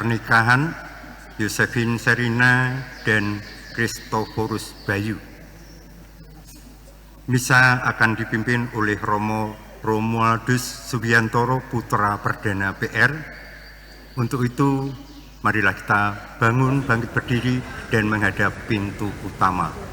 pernikahan Yosefin Serina dan Kristoforus Bayu. Misa akan dipimpin oleh Romo Romualdus Subiantoro, putra Perdana PR. Untuk itu, marilah kita bangkit berdiri dan menghadap pintu utama.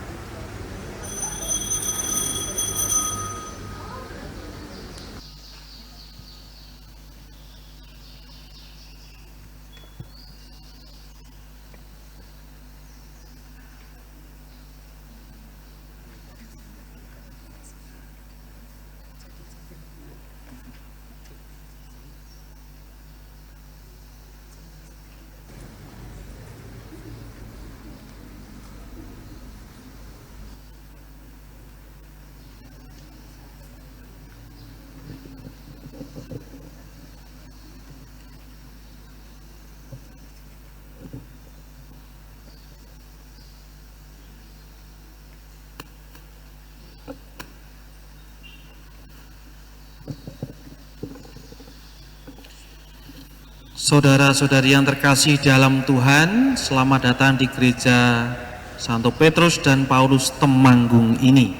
Saudara-saudari yang terkasih dalam Tuhan, selamat datang di Gereja Santo Petrus dan Paulus Temanggung ini.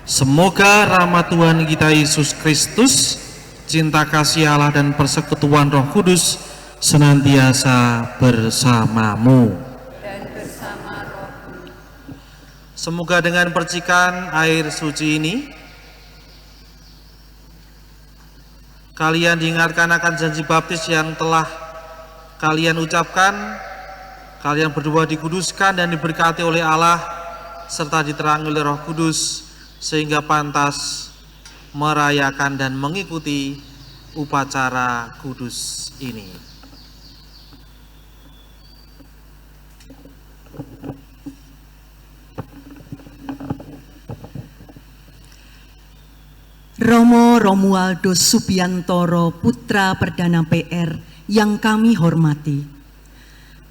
Semoga rahmat Tuhan kita Yesus Kristus, cinta kasih Allah dan persekutuan Roh Kudus senantiasa bersamamu. Dan bersama rohmu. Semoga dengan percikan air suci ini kalian diingatkan akan janji baptis yang telah kalian ucapkan. Kalian berdua dikuduskan dan diberkati oleh Allah serta diterangi oleh Roh Kudus sehingga pantas merayakan dan mengikuti upacara kudus ini. Romo Romualdus Subiantoro, putra Perdana PR yang kami hormati,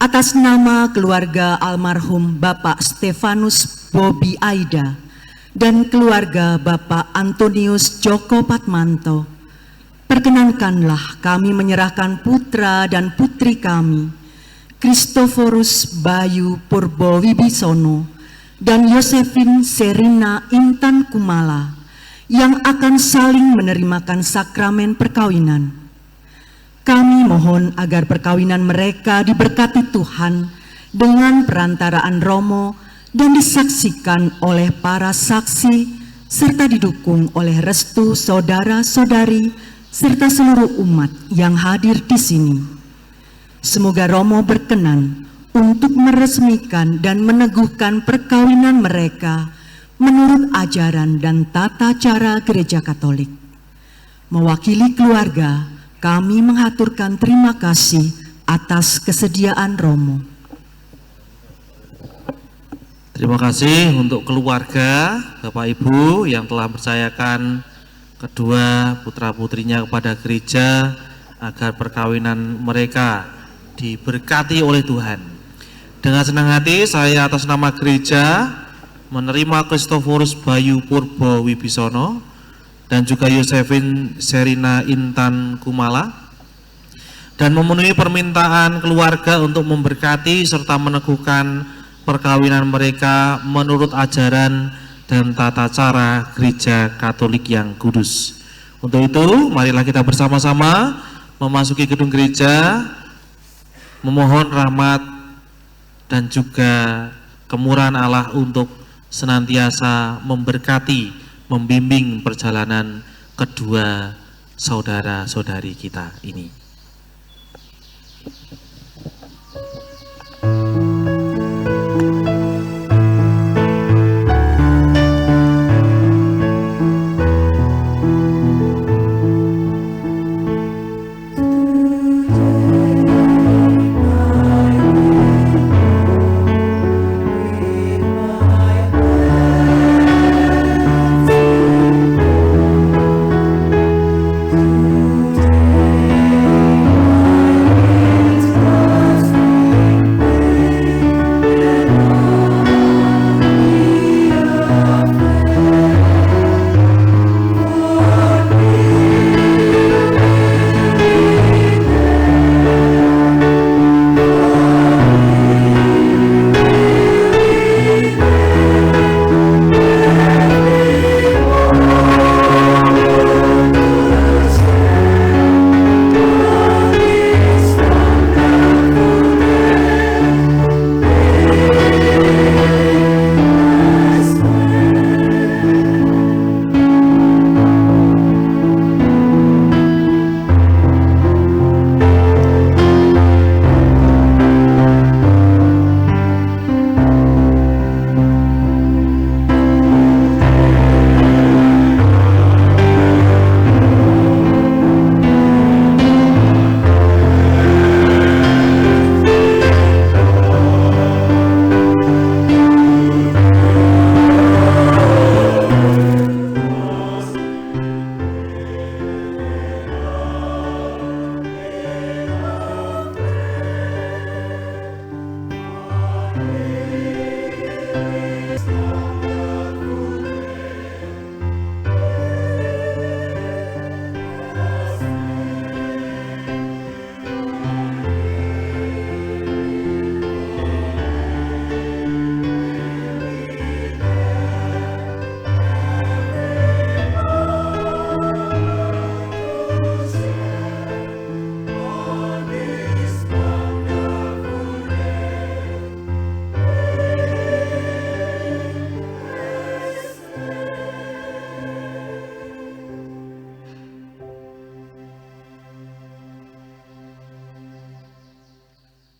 atas nama keluarga almarhum Bapak Stefanus Bobi Aida dan keluarga Bapak Antonius Joko Patmanto, perkenankanlah kami menyerahkan putra dan putri kami, Kristoforus Bayu Purbo Wibisono dan Yosefin Serina Intan Kumala, yang akan saling menerimakan sakramen perkawinan. Kami mohon agar perkawinan mereka diberkati Tuhan dengan perantaraan Romo dan disaksikan oleh para saksi serta didukung oleh restu saudara-saudari serta seluruh umat yang hadir di sini. Semoga Romo berkenan untuk meresmikan dan meneguhkan perkawinan mereka menurut ajaran dan tata cara Gereja Katolik. Mewakili keluarga, kami mengaturkan terima kasih atas kesediaan Romo. Terima kasih untuk keluarga, Bapak Ibu yang telah mempercayakan kedua putra-putrinya kepada gereja agar perkawinan mereka diberkati oleh Tuhan. Dengan senang hati saya atas nama gereja menerima Kristoforus Bayu Purbo Wibisono dan juga Yosefin Serina Intan Kumala dan memenuhi permintaan keluarga untuk memberkati serta meneguhkan perkawinan mereka menurut ajaran dan tata cara Gereja Katolik yang kudus. Untuk itu, marilah kita bersama-sama memasuki gedung gereja, memohon rahmat dan juga kemurahan Allah untuk senantiasa memberkati, membimbing perjalanan kedua saudara-saudari kita ini.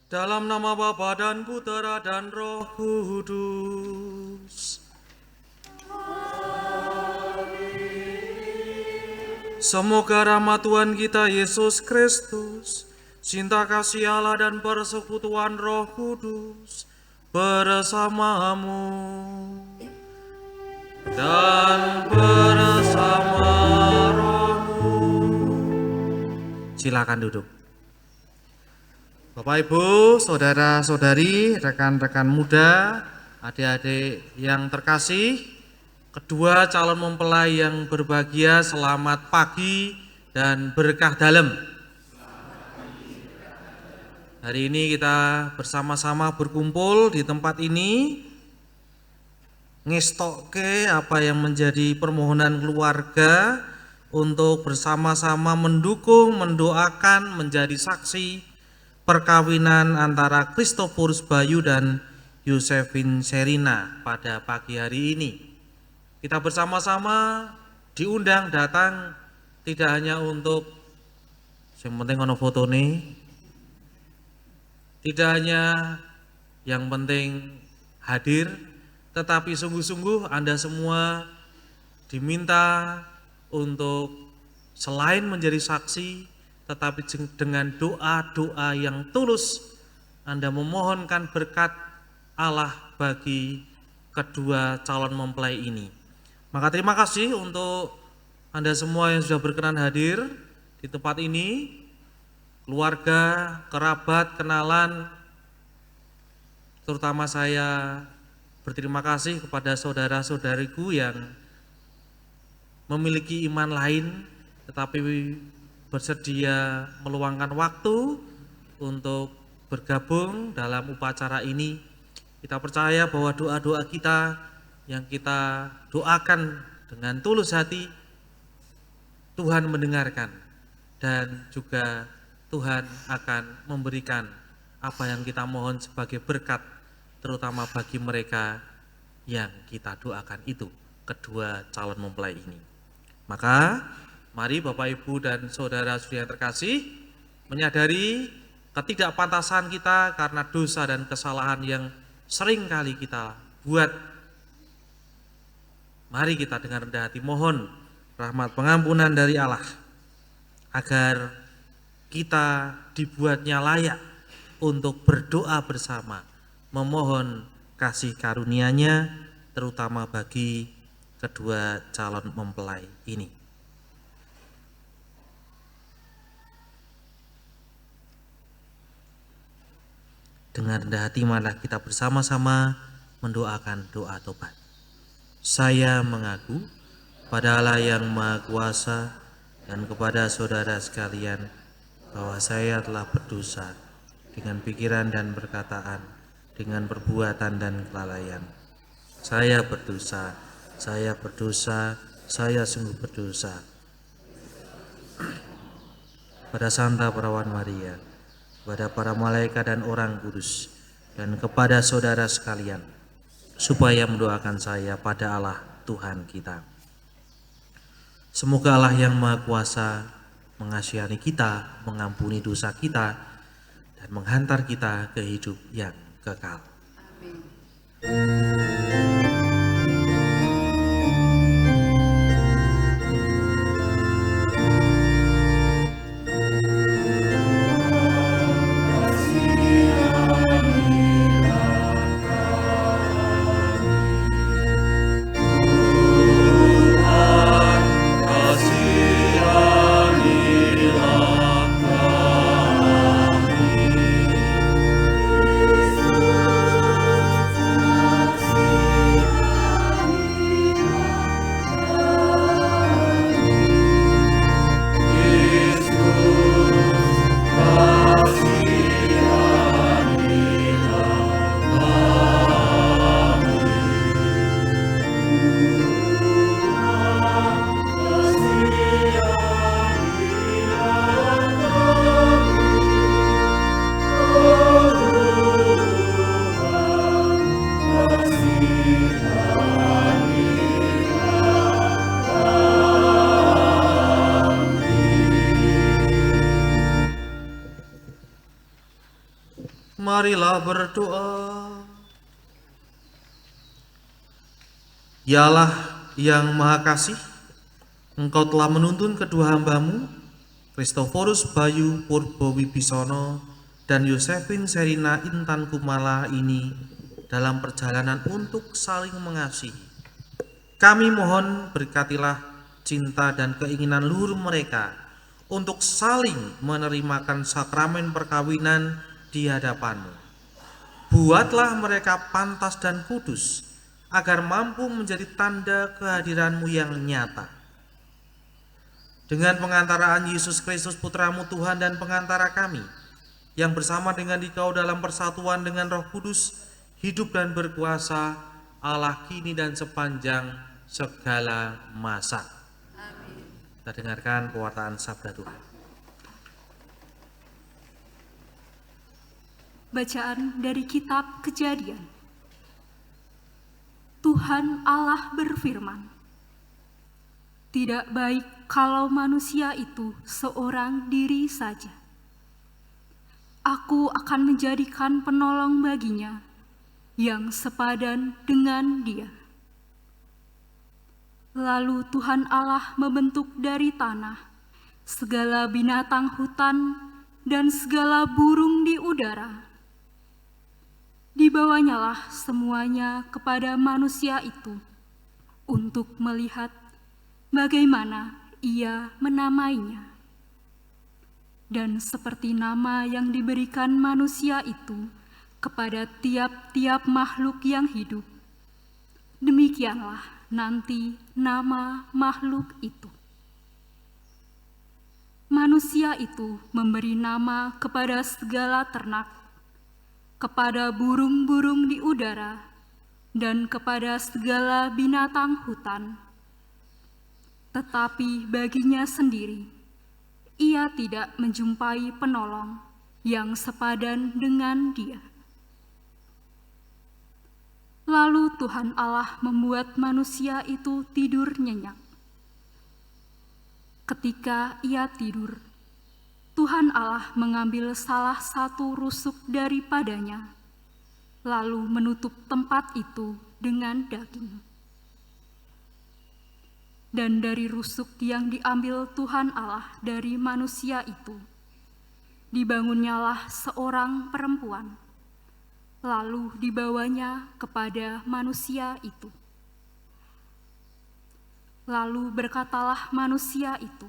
Dalam nama Bapa dan Putera dan Roh Kudus. Semoga rahmat Tuhan kita Yesus Kristus, cinta kasih Allah dan persekutuan Roh Kudus bersamamu dan bersama rohmu. Silakan duduk. Bapak Ibu, saudara-saudari, rekan-rekan muda, adik-adik yang terkasih, kedua calon mempelai yang berbahagia, selamat pagi dan berkah dalam. Hari ini kita bersama-sama berkumpul di tempat ini, ngestokke apa yang menjadi permohonan keluarga untuk bersama-sama mendukung, mendoakan, menjadi saksi perkawinan antara Christophorus Bayu dan Yosefin Serina pada pagi hari ini. Kita bersama-sama diundang datang tidak hanya untuk yang penting ono foto nih, tidak hanya yang penting hadir, tetapi sungguh-sungguh Anda semua diminta untuk selain menjadi saksi, tetapi dengan doa-doa yang tulus Anda memohonkan berkat Allah bagi kedua calon mempelai ini. Maka terima kasih untuk Anda semua yang sudah berkenan hadir di tempat ini, keluarga, kerabat, kenalan, terutama saya berterima kasih kepada saudara-saudariku yang memiliki iman lain tetapi bersedia meluangkan waktu untuk bergabung dalam upacara ini. Kita percaya bahwa doa-doa kita yang kita doakan dengan tulus hati, Tuhan mendengarkan dan juga Tuhan akan memberikan apa yang kita mohon sebagai berkat, terutama bagi mereka yang kita doakan itu, kedua calon mempelai ini. Maka mari Bapak Ibu dan saudara-saudari yang terkasih menyadari ketidakpantasan kita karena dosa dan kesalahan yang sering kali kita buat. Mari kita dengan rendah hati mohon rahmat pengampunan dari Allah agar kita dibuatnya layak untuk berdoa bersama, memohon kasih karunia-Nya terutama bagi kedua calon mempelai ini. Dengan rendah hati marilah kita bersama-sama mendoakan doa tobat. Saya mengaku pada Allah yang Maha Kuasa dan kepada saudara sekalian bahwa saya telah berdosa dengan pikiran dan perkataan, dengan perbuatan dan kelalaian. Saya berdosa, saya sungguh berdosa. Pada Santa Perawan Maria, kepada para malaikat dan orang kudus, dan kepada saudara sekalian, supaya mendoakan saya pada Allah Tuhan kita. Semoga Allah yang Maha Kuasa mengasihani kita, mengampuni dosa kita, dan menghantar kita ke hidup yang kekal. Amin. Kasih Marilah berdoa. Ya Allah yang Maha Kasih, Engkau telah menuntun kedua hamba-Mu, Kristoforus Bayu Purbowibisono dan Yosefin Serina Intan Kumala ini dalam perjalanan untuk saling mengasihi. Kami mohon berkatilah cinta dan keinginan luhur mereka untuk saling menerimakan sakramen perkawinan di hadapan-Mu. Buatlah mereka pantas dan kudus, agar mampu menjadi tanda kehadiran-Mu yang nyata. Dengan pengantaraan Yesus Kristus Putra-Mu Tuhan dan pengantara kami, yang bersama dengan Dikau dalam persatuan dengan Roh Kudus, hidup dan berkuasa, Allah kini dan sepanjang segala masa. Amin. Kita dengarkan pewartaan sabda Tuhan. Bacaan dari kitab Kejadian. Tuhan Allah berfirman, "Tidak baik kalau manusia itu seorang diri saja. Aku akan menjadikan penolong baginya yang sepadan dengan dia." Lalu Tuhan Allah membentuk dari tanah segala binatang hutan dan segala burung di udara. Dibawanyalah semuanya kepada manusia itu untuk melihat bagaimana ia menamainya. Dan seperti nama yang diberikan manusia itu kepada tiap-tiap makhluk yang hidup, demikianlah nanti nama makhluk itu. Manusia itu memberi nama kepada segala ternak, kepada burung-burung di udara, dan kepada segala binatang hutan. Tetapi baginya sendiri, ia tidak menjumpai penolong yang sepadan dengan dia. Lalu Tuhan Allah membuat manusia itu tidur nyenyak. Ketika ia tidur, Tuhan Allah mengambil salah satu rusuk daripadanya, lalu menutup tempat itu dengan daging. Dan dari rusuk yang diambil Tuhan Allah dari manusia itu, dibangunnyalah seorang perempuan, lalu dibawanya kepada manusia itu. Lalu berkatalah manusia itu,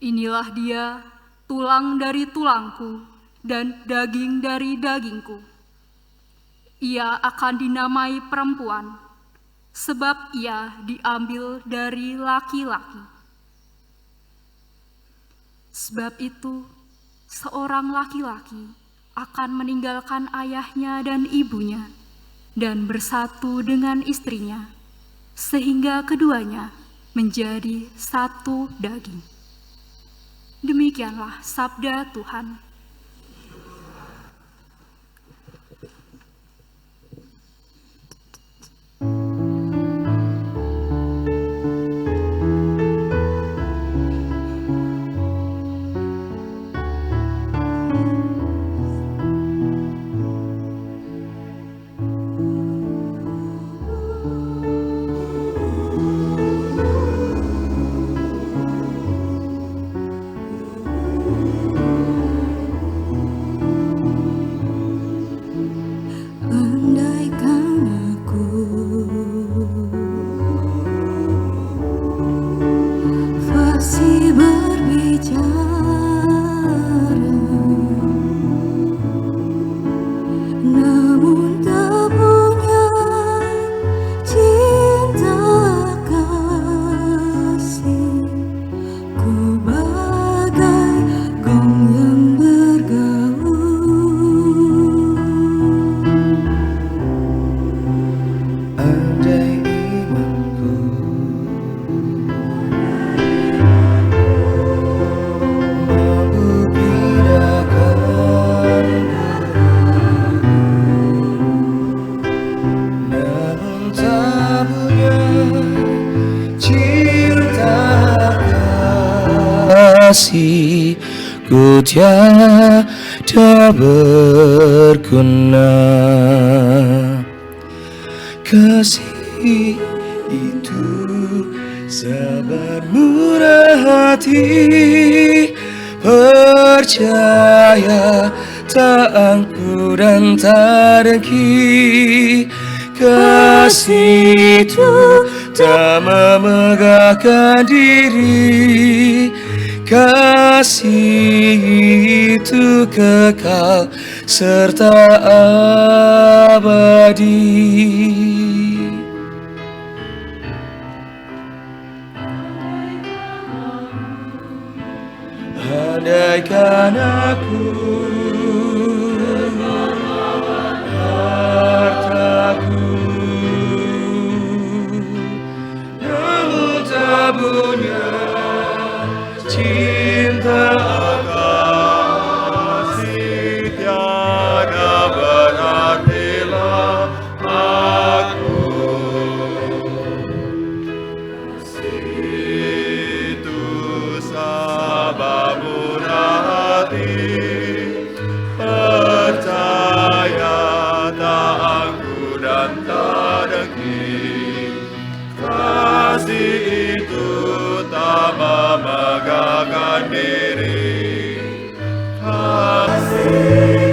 "Inilah dia, tulang dari tulangku dan daging dari dagingku. Ia akan dinamai perempuan, sebab ia diambil dari laki-laki." Sebab itu, seorang laki-laki akan meninggalkan ayahnya dan ibunya dan bersatu dengan istrinya, sehingga keduanya menjadi satu daging. Demikianlah sabda Tuhan. kasih ku tiada berguna. Kasih itu sabar murah hati, percaya tak angkuh dan tak dengki. Kasih itu tak memegahkan diri, kasih itu kekal serta abadi. Andaikan aku hartaku, namun tak punya cinta, kasih tiada berartilah aku. Itu sabab murah hati, percaya tak angkuh dan tak dengki. Kasih itu tak memegahkan diri, kasih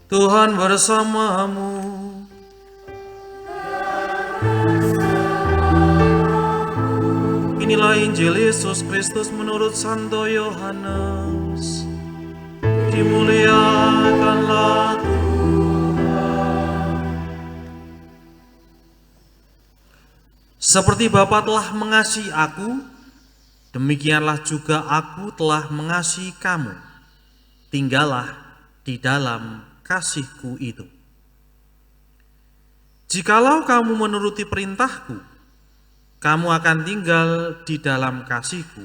Tuhan bersamamu. Inilah Injil Yesus Kristus menurut Santo Yohanes. Dimuliakanlah Tuhan. Seperti Bapa telah mengasihi aku, demikianlah juga aku telah mengasihi kamu. Tinggallah di dalam kasihku itu. Jikalau kamu menuruti perintahku, kamu akan tinggal di dalam kasihku,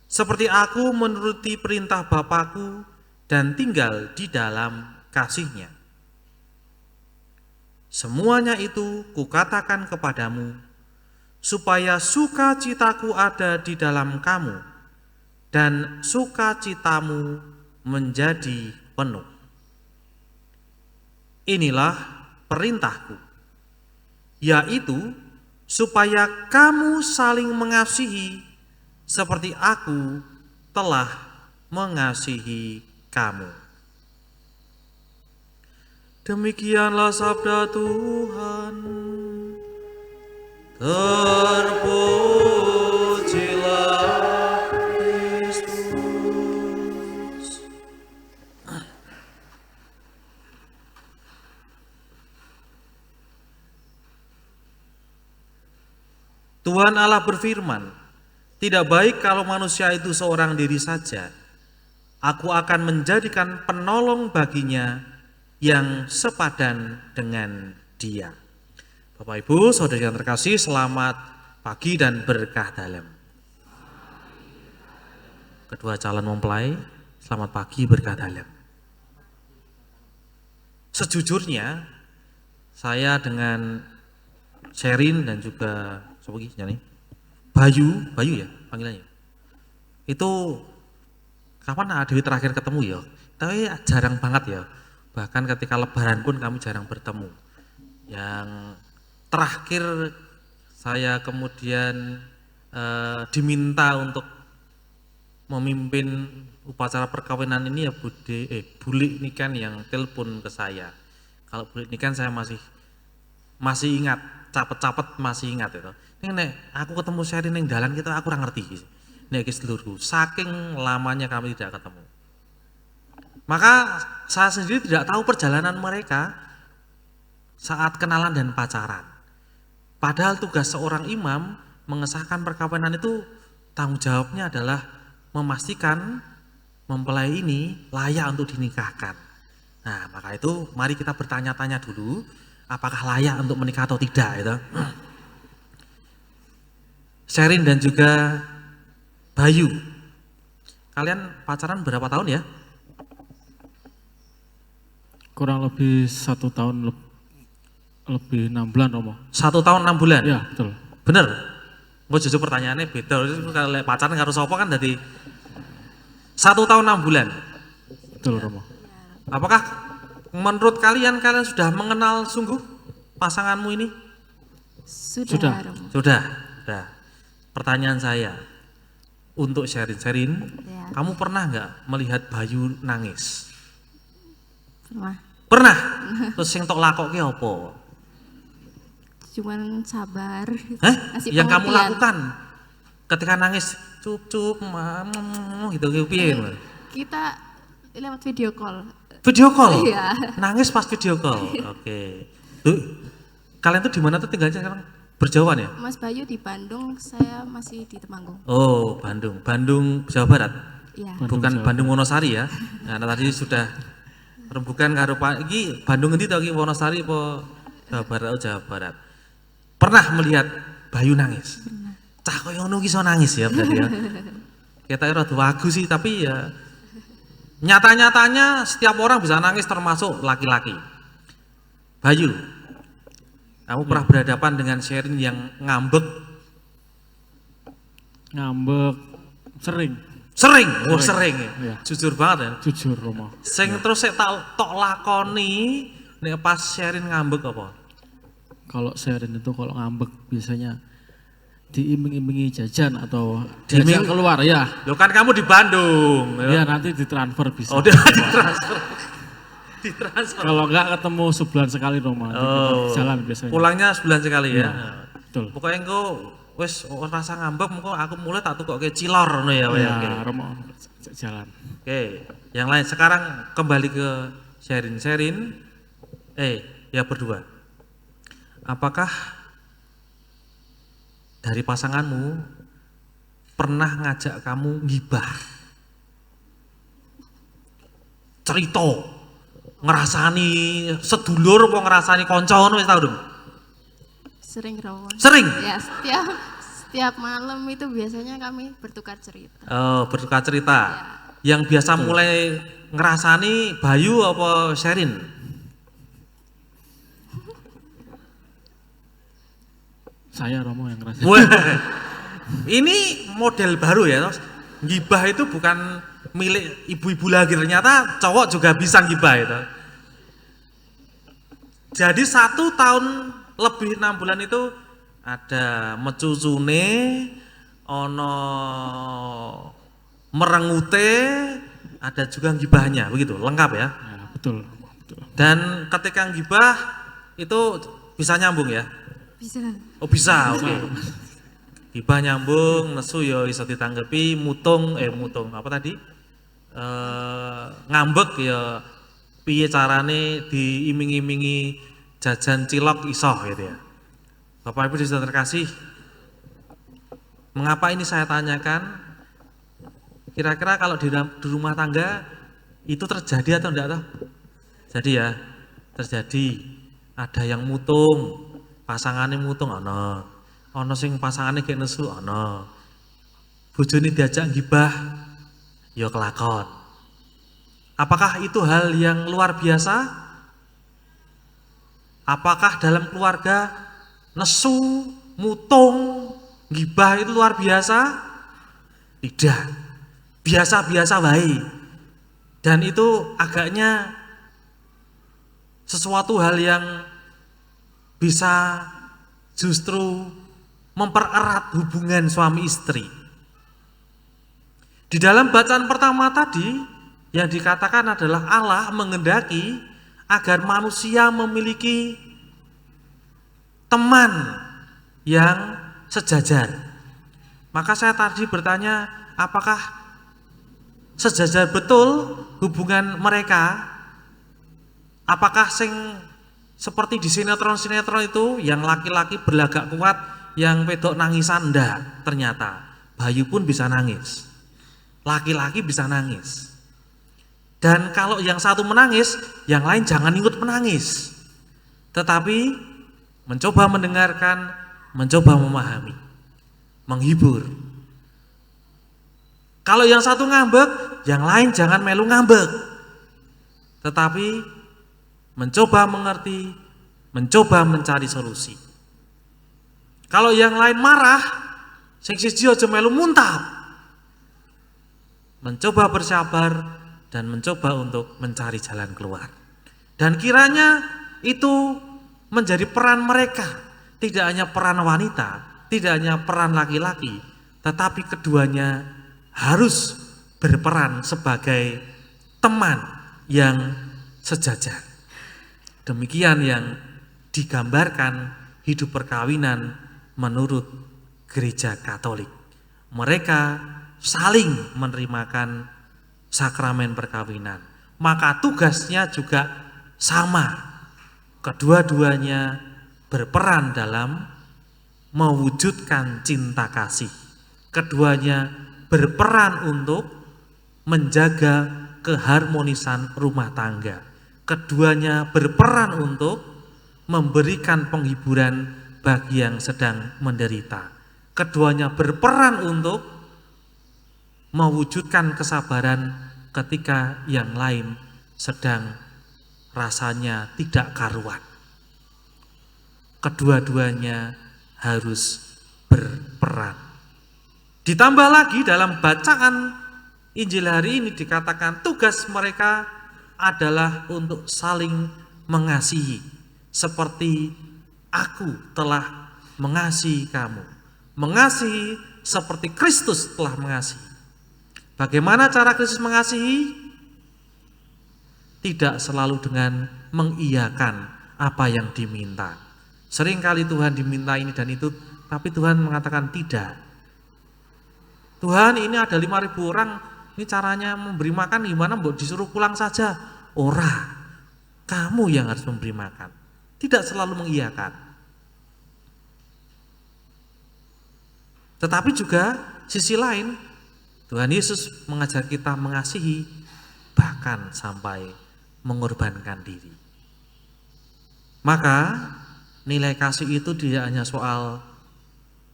seperti aku menuruti perintah Bapakku dan tinggal di dalam kasihnya. Semuanya itu kukatakan kepadamu, supaya sukacitaku ada di dalam kamu, dan sukacitamu menjadi penuh. Inilah perintahku, yaitu supaya kamu saling mengasihi seperti aku telah mengasihi kamu. Demikianlah sabda Tuhan. Terpujilah Kristus. Tuhan Allah berfirman, tidak baik kalau manusia itu seorang diri saja. Aku akan menjadikan penolong baginya yang sepadan dengan dia. Bapak Ibu, saudara yang terkasih, selamat pagi dan berkah dalam. kedua calon mempelai, selamat pagi berkah dalam. Sejujurnya saya dengan Sherin dan juga Bayu ya panggilannya. Itu kapan Dewi terakhir ketemu ya? Tapi jarang banget ya. Bahkan ketika lebaran pun kami jarang bertemu. Yang terakhir saya kemudian diminta untuk memimpin upacara perkawinan ini ya Bulik Nikan yang telepon ke saya. Kalau Bulik Nikan saya masih ingat, capet-capet masih ingat itu. Nek aku ketemu Sherin ning dalan kita aku ora ngerti. Nek sedulurku, saking lamanya kami tidak ketemu. Maka saya sendiri tidak tahu perjalanan mereka saat kenalan dan pacaran. Padahal tugas seorang imam mengesahkan perkawinan itu tanggung jawabnya adalah memastikan mempelai ini layak untuk dinikahkan. Nah, maka itu mari kita bertanya-tanya dulu apakah layak untuk menikah atau tidak itu. Sherin dan juga Bayu, kalian pacaran berapa tahun ya? Kurang lebih 1 tahun lebih 6 bulan Romo. 1 tahun 6 bulan? Ya betul. Bener? Gue jujur pertanyaannya beda, kalau pacaran harus apa kan dari 1 tahun 6 bulan? Betul Romo. Apakah menurut kalian sudah mengenal sungguh pasanganmu ini? Sudah. Romo. Sudah. Pertanyaan saya untuk Sherin, Ya. kamu pernah nggak melihat Bayu nangis? Pernah. Terus sing tok lakoke apa? Cuman sabar. Kasih Yang kamu pengertian. lakukan ketika nangis cup gitu piye? Kita lewat video call. Video call? Iya. Nangis pas video call. Oke. Tuh, kalian tuh di mana tuh tinggalnya sekarang? Berjauhan ya? Mas Bayu di Bandung, saya masih di Temanggung. Oh, Bandung, Jawa Barat. Iya. Bukan Bandung Wonosari ya. Nah, tadi sudah rembukan karo Pak iki Bandung endi to iki Wonosari apa Jawa Barat? Oh, Jawa Barat. Pernah melihat Bayu nangis? Cah koyo ngono ki iso nangis ya berarti ya. Kita rada wagu sih tapi ya nyata-nyatanya setiap orang bisa nangis termasuk laki-laki. Bayu, kamu pernah berhadapan dengan Sherin yang ngambek? Sering. Sering. Ya. Iya. Jujur banget ya. Jujur Romo. Sing terus saya tok lakoni nek pas Sherin ngambek apa? Kalau Sherin itu kalau ngambek biasanya diiming-imingi jajan atau Diiming- diajak keluar ya. Loh kan kamu di Bandung. Ya nanti ditransfer bisa. Oh, dia ditransfer. Ditransfer. Kalau enggak ketemu sebulan sekali Romo. Nanti kita jalan biasanya. Pulangnya sebulan sekali ya. Iya, betul. Pokoknya engko wis rasa ngambek engko aku mulai tak tukokke cilor ngono ya. Ya, Oke. Romo jalan. Oke, yang lain sekarang kembali ke Sherin. Ya berdua. Apakah dari pasanganmu pernah ngajak kamu ngibah? Cerita, ngerasani sedulur apa ngerasani kanca ngono wis tau dong? Sering Romo. Sering? Ya, setiap malam itu biasanya kami bertukar cerita. Oh, bertukar cerita. Yang biasa mulai ngerasani Bayu apa Sherin? Saya Romo yang ngerasa. Wah, ini model baru ya, Tos. Gibah itu bukan milik ibu-ibu lagi, ternyata cowok juga bisa gibah itu. Jadi 1 tahun lebih 6 bulan itu ada mecucune, ono merengute, ada juga gibahnya, begitu, lengkap ya. Ya, betul. Dan ketika gibah itu bisa nyambung ya. Bisa. Oh bisa, oke. Gibah nyambung, nesu ya iso ditanggapi, mutung apa tadi? Ngambek ya piye carane diiming-imingi jajan cilok iso gitu ya. Bapak Ibu sudah terkasih. Mengapa ini saya tanyakan? Kira-kira kalau di rumah tangga itu terjadi atau enggak toh? Jadi ya, terjadi. Ada yang mutung, pasangannya mutung ono sing pasangannya kayak nesu ono. Bojone diajak gibah, ya kelakon. Apakah itu hal yang luar biasa? Apakah dalam keluarga nesu, mutung, gibah itu luar biasa? Tidak, biasa-biasa baik. Dan itu agaknya sesuatu hal yang bisa justru mempererat hubungan suami istri. Di dalam bacaan pertama tadi yang dikatakan adalah Allah menghendaki agar manusia memiliki teman yang sejajar. Maka saya tadi bertanya, apakah sejajar betul hubungan mereka? Apakah seperti di sinetron-sinetron itu yang laki-laki berlagak kuat, yang pedok nangisan? Enggak, ternyata bayu pun bisa nangis, laki-laki bisa nangis. Dan kalau yang satu menangis, yang lain jangan ikut menangis, tetapi mencoba mendengarkan, mencoba memahami, menghibur. Kalau yang satu ngambek, yang lain jangan melu ngambek, tetapi mencoba mengerti, mencoba mencari solusi. Kalau yang lain marah, sing siji aja melu muntap, mencoba bersabar dan mencoba untuk mencari jalan keluar. Dan kiranya itu menjadi peran mereka, tidak hanya peran wanita, tidak hanya peran laki-laki, tetapi keduanya harus berperan sebagai teman yang sejajar. Demikian yang digambarkan hidup perkawinan menurut Gereja Katolik. Mereka saling menerimakan sakramen perkawinan, maka tugasnya juga sama. Kedua-duanya berperan dalam mewujudkan cinta kasih. Keduanya berperan untuk menjaga keharmonisan rumah tangga. Keduanya berperan untuk memberikan penghiburan bagi yang sedang menderita. Keduanya berperan untuk mewujudkan kesabaran ketika yang lain sedang rasanya tidak karuan. Kedua-duanya harus berperan. Ditambah lagi dalam bacaan Injil hari ini dikatakan tugas mereka adalah untuk saling mengasihi, seperti aku telah mengasihi kamu. Mengasihi seperti Kristus telah mengasihi. Bagaimana cara Kristus mengasihi? Tidak selalu dengan mengiyakan apa yang diminta. Seringkali Tuhan diminta ini dan itu, tapi Tuhan mengatakan tidak. Tuhan, ini ada 5.000 orang, ini caranya memberi makan gimana? Mbok disuruh pulang saja. Ora, kamu yang harus memberi makan. Tidak selalu mengiyakan. Tetapi juga sisi lain, Tuhan Yesus mengajar kita mengasihi bahkan sampai mengorbankan diri. Maka nilai kasih itu tidak hanya soal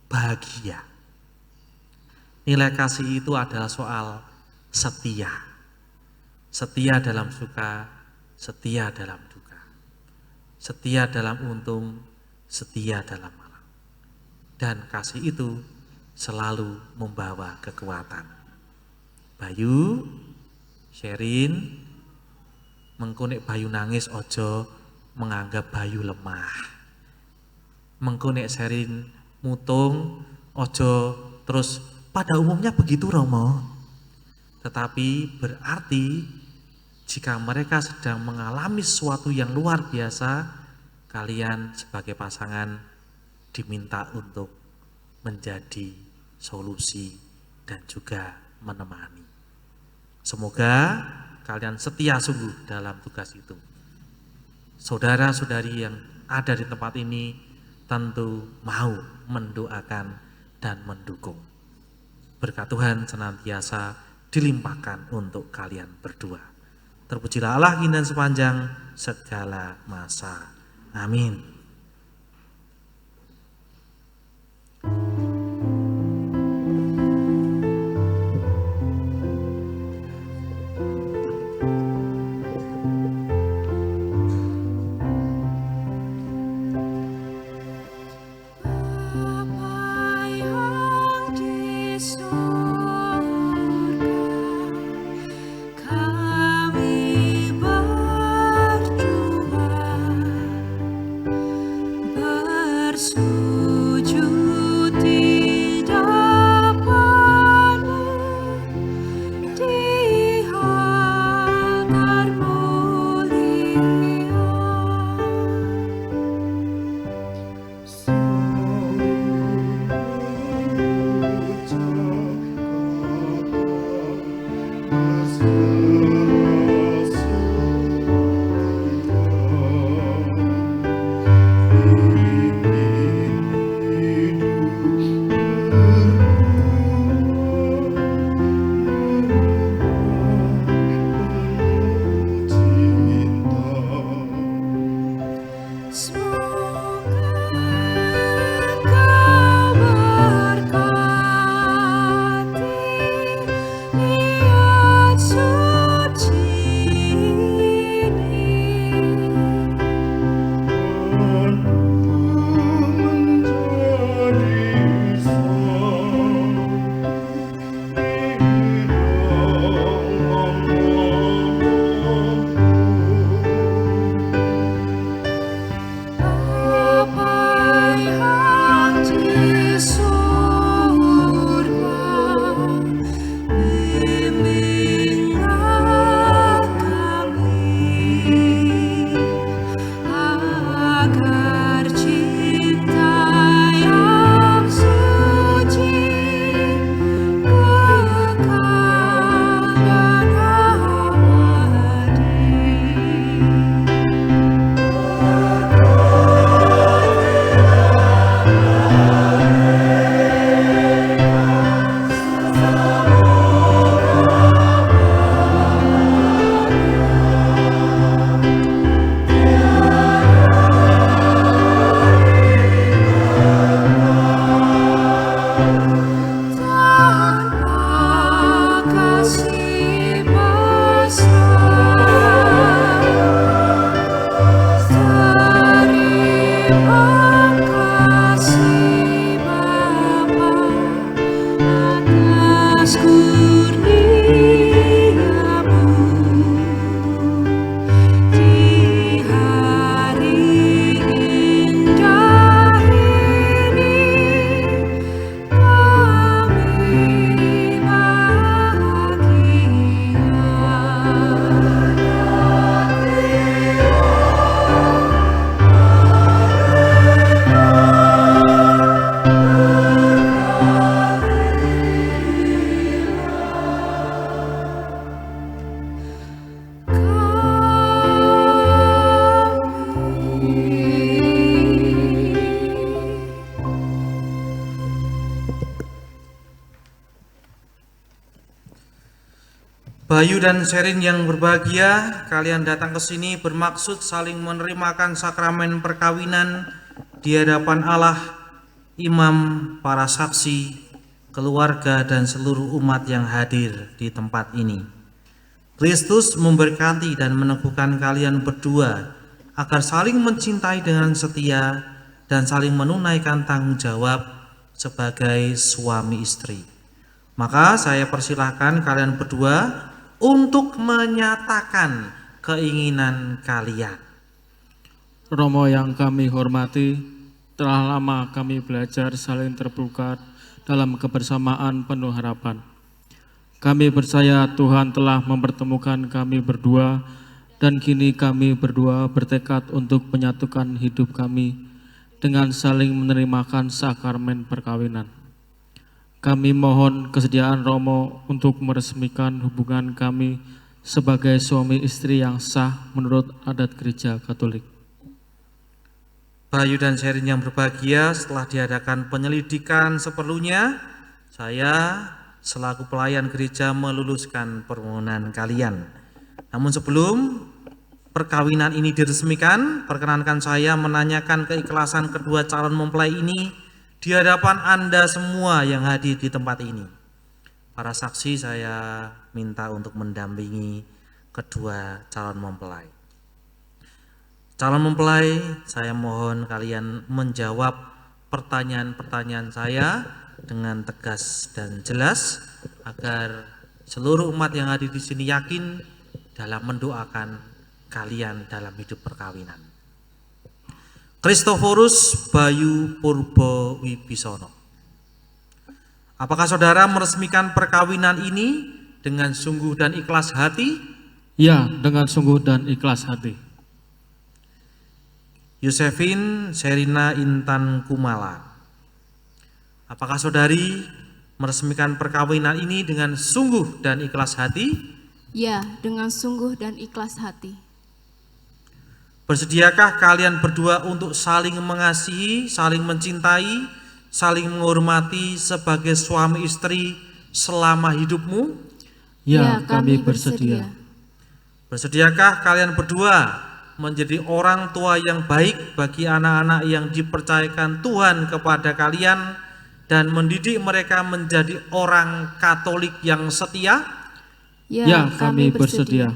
bahagia. Nilai kasih itu adalah soal setia. Setia dalam suka, setia dalam duka. Setia dalam untung, setia dalam malang. Dan kasih itu selalu membawa kekuatan. Bayu, Sherin, mengkonek Bayu nangis ojo menganggap Bayu lemah. Mengkonek Sherin mutung ojo terus pada umumnya begitu Romo. Tetapi berarti jika mereka sedang mengalami sesuatu yang luar biasa, kalian sebagai pasangan diminta untuk menjadi solusi dan juga menemani. Semoga kalian setia sungguh dalam tugas itu. Saudara-saudari yang ada di tempat ini tentu mau mendoakan dan mendukung. Berkat Tuhan senantiasa dilimpahkan untuk kalian berdua. Terpujilah Allah kini dan sepanjang segala masa. Amin. Bayu dan Sherin yang berbahagia, kalian datang ke sini bermaksud saling menerimakan sakramen perkawinan di hadapan Allah, imam, para saksi, keluarga, dan seluruh umat yang hadir di tempat ini. Kristus memberkati dan meneguhkan kalian berdua agar saling mencintai dengan setia dan saling menunaikan tanggung jawab sebagai suami istri. Maka saya persilahkan kalian berdua untuk menyatakan keinginan kalian. Romo yang kami hormati, telah lama kami belajar saling terbuka dalam kebersamaan penuh harapan. Kami percaya Tuhan telah mempertemukan kami berdua, dan kini kami berdua bertekad untuk menyatukan hidup kami dengan saling menerimakan sakramen perkawinan. Kami mohon kesediaan Romo untuk meresmikan hubungan kami sebagai suami istri yang sah menurut adat Gereja Katolik. Bayu dan Sherin yang berbahagia, setelah diadakan penyelidikan seperlunya, saya selaku pelayan gereja meluluskan permohonan kalian. Namun sebelum perkawinan ini diresmikan, perkenankan saya menanyakan keikhlasan kedua calon mempelai ini di hadapan Anda semua yang hadir di tempat ini. Para saksi saya minta untuk mendampingi kedua calon mempelai. Calon mempelai, saya mohon kalian menjawab pertanyaan-pertanyaan saya dengan tegas dan jelas agar seluruh umat yang hadir di sini yakin dalam mendoakan kalian dalam hidup perkawinan. Christophorus Bayu Purbo Wibisono. Apakah saudara meresmikan perkawinan ini dengan sungguh dan ikhlas hati? Ya, dengan sungguh dan ikhlas hati. Yosefin Sherina Intan Kumala. Apakah saudari meresmikan perkawinan ini dengan sungguh dan ikhlas hati? Ya, dengan sungguh dan ikhlas hati. Bersediakah kalian berdua untuk saling mengasihi, saling mencintai, saling menghormati sebagai suami istri selama hidupmu? Ya, kami bersedia. Bersediakah kalian berdua menjadi orang tua yang baik bagi anak-anak yang dipercayakan Tuhan kepada kalian dan mendidik mereka menjadi orang Katolik yang setia? Ya, kami bersedia.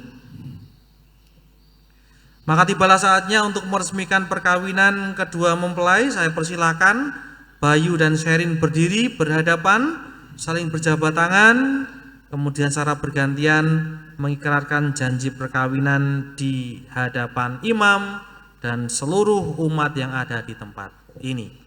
Maka tibalah saatnya untuk meresmikan perkawinan kedua mempelai. Saya persilahkan Bayu dan Sherin berdiri berhadapan, saling berjabat tangan, kemudian secara bergantian mengikrarkan janji perkawinan di hadapan imam dan seluruh umat yang ada di tempat ini.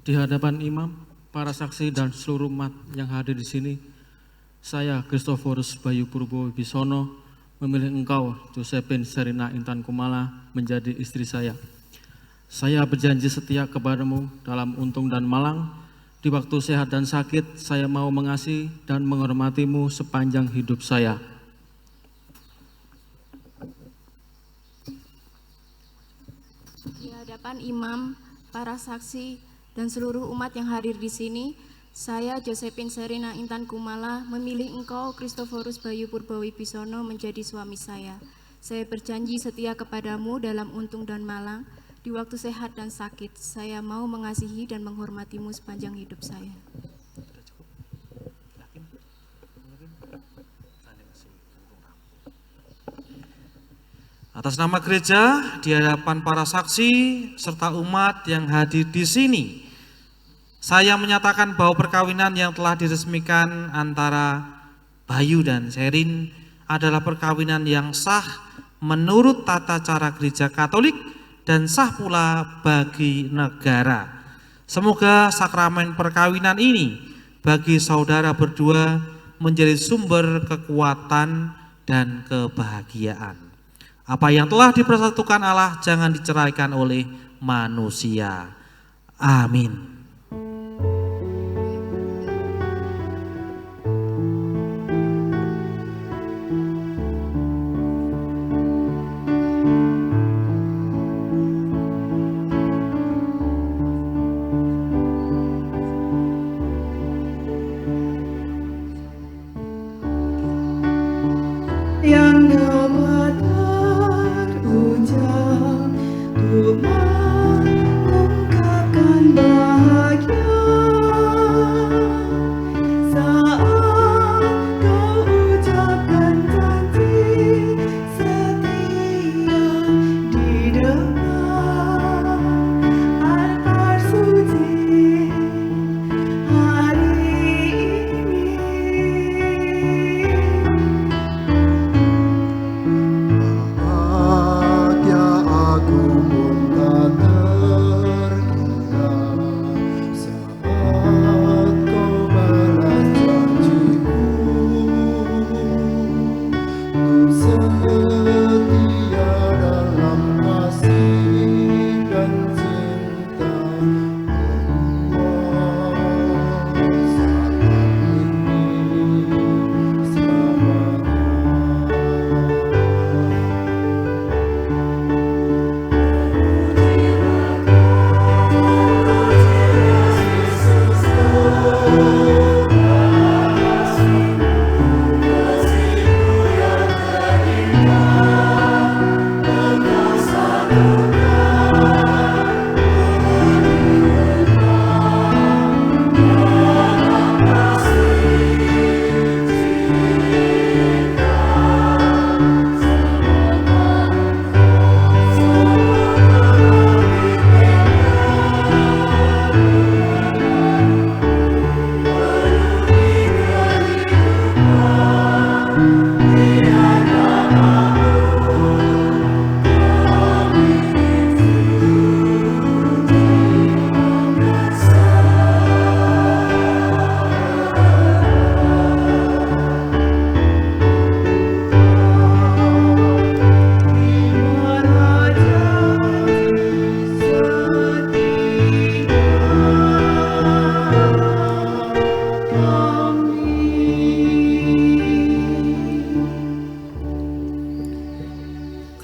Di hadapan imam, para saksi dan seluruh umat yang hadir di sini, saya Christophorus Bayu Purbo Wibisono memilih engkau, Josephine Sherina Intan Kumala, menjadi istri saya. Saya berjanji setia kepadamu dalam untung dan malang. Di waktu sehat dan sakit, saya mau mengasihi dan menghormatimu sepanjang hidup saya. Di hadapan imam, para saksi dan seluruh umat yang hadir di sini, saya Josephine Sherina Intan Kumala memilih engkau Christophorus Bayu Purbo Wibisono menjadi suami saya. Saya berjanji setia kepadamu dalam untung dan malang, di waktu sehat dan sakit. Saya mau mengasihi dan menghormatimu sepanjang hidup saya. Atas nama gereja, di hadapan para saksi serta umat yang hadir di sini, saya menyatakan bahwa perkawinan yang telah diresmikan antara Bayu dan Sherin adalah perkawinan yang sah menurut tata cara gereja Katolik dan sah pula bagi negara. Semoga sakramen perkawinan ini bagi saudara berdua menjadi sumber kekuatan dan kebahagiaan. Apa yang telah dipersatukan Allah jangan diceraikan oleh manusia. Amin.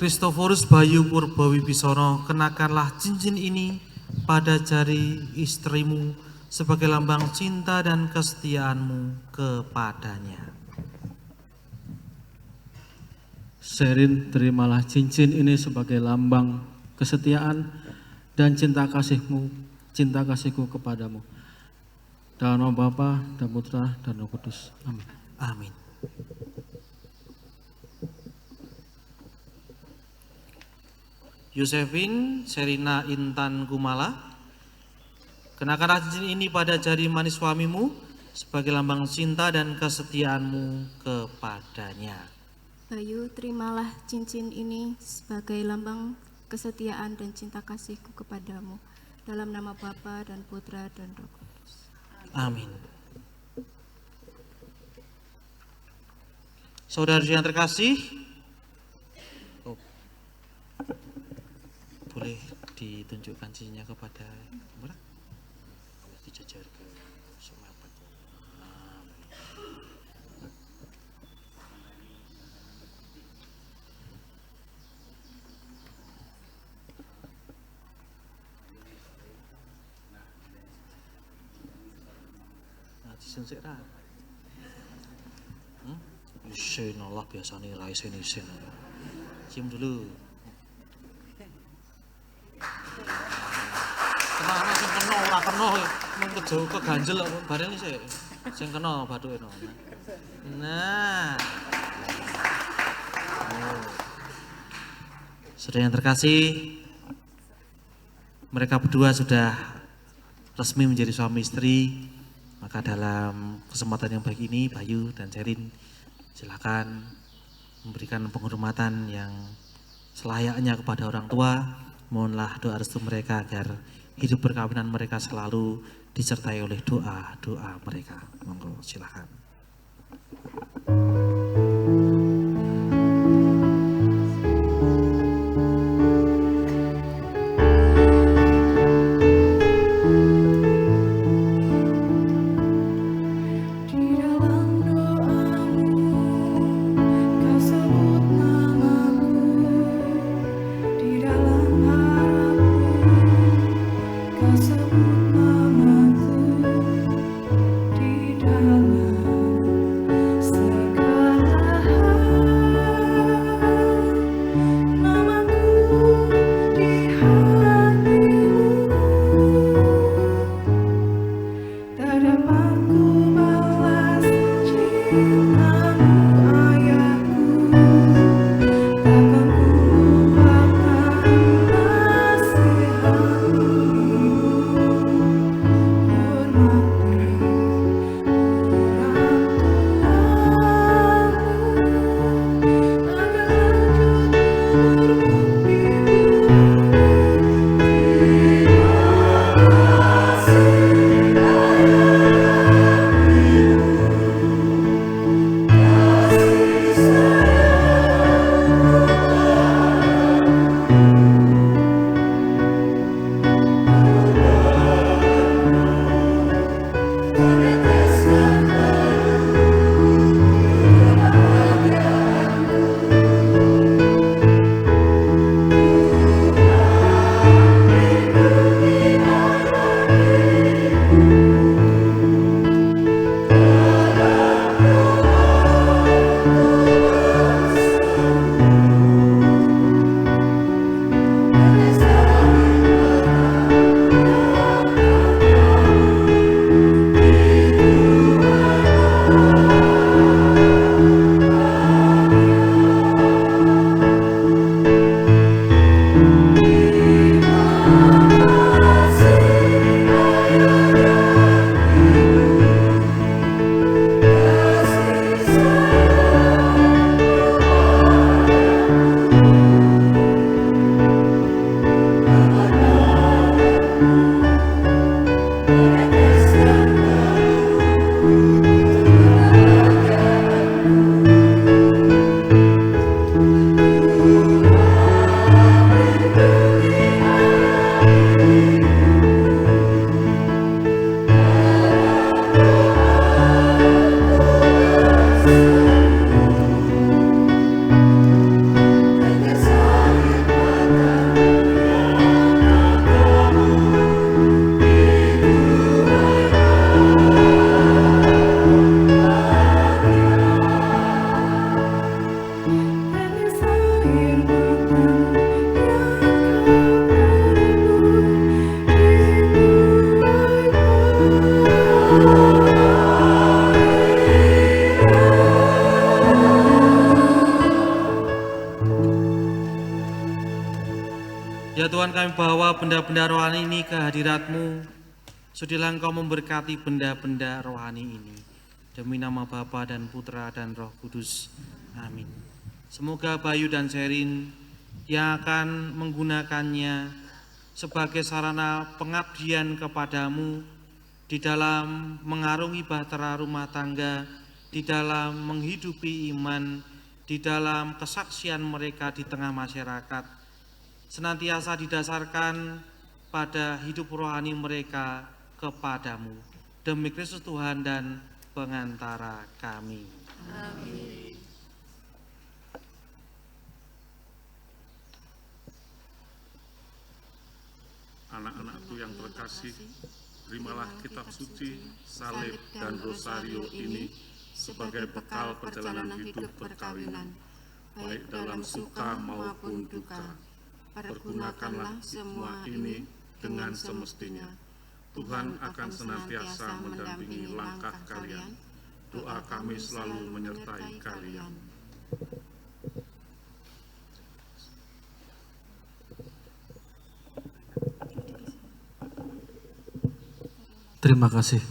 Kristoforus Bayu Purbawibisono, kenakanlah cincin ini pada jari istrimu sebagai lambang cinta dan kesetiaanmu kepadanya. Sherin, terimalah cincin ini sebagai lambang kesetiaan dan cinta kasihku kepadamu. Dalam nama Bapa dan Putra dan Roh Kudus. Amin. Amin. Yosefin Serina Intan Kumala, kenakanlah cincin ini pada jari manis suamimu sebagai lambang cinta dan kesetiaanmu kepadanya. Bayu, terimalah cincin ini sebagai lambang kesetiaan dan cinta kasihku kepadamu. Dalam nama Bapa dan Putra dan Roh Kudus. Amin. Saudara yang terkasih, boleh ditunjukkan cincinnya kepada Mbak? Dijajar ke Sumatera. Nah, disensik ra. Isin Allah biasanya ra isin. Cium dulu. Kenapa sing kena ora kena mung keganjel bareng sik. Sing kena bathuke no. Nah. Saudara yang terkasih, mereka berdua sudah resmi menjadi suami istri. Maka dalam kesempatan yang baik ini, Bayu dan Sherin silakan memberikan penghormatan yang selayaknya kepada orang tua. Mohonlah doa restu mereka agar hidup perkawinan mereka selalu disertai oleh doa-doa mereka. Monggo silakan. Segala benda-benda rohani ini ke hadirat-Mu. Sudilah Engkau memberkati benda-benda rohani ini. Demi nama Bapa dan Putra dan Roh Kudus. Amin. Semoga Bayu dan Sherin yang akan menggunakannya sebagai sarana pengabdian kepadamu di dalam mengarungi bahtera rumah tangga, di dalam menghidupi iman, di dalam kesaksian mereka di tengah masyarakat, senantiasa didasarkan pada hidup rohani mereka kepadamu. Demi Kristus Tuhan dan pengantara kami. Amin. Anak-anakku yang terkasih, terimalah kitab suci, salib, dan rosario ini sebagai bekal perjalanan hidup perkawinan, baik dalam suka maupun duka. Pergunakanlah semua ini dengan semestinya. Tuhan akan senantiasa mendampingi langkah kalian. Doa kami selalu menyertai kalian. Terima kasih.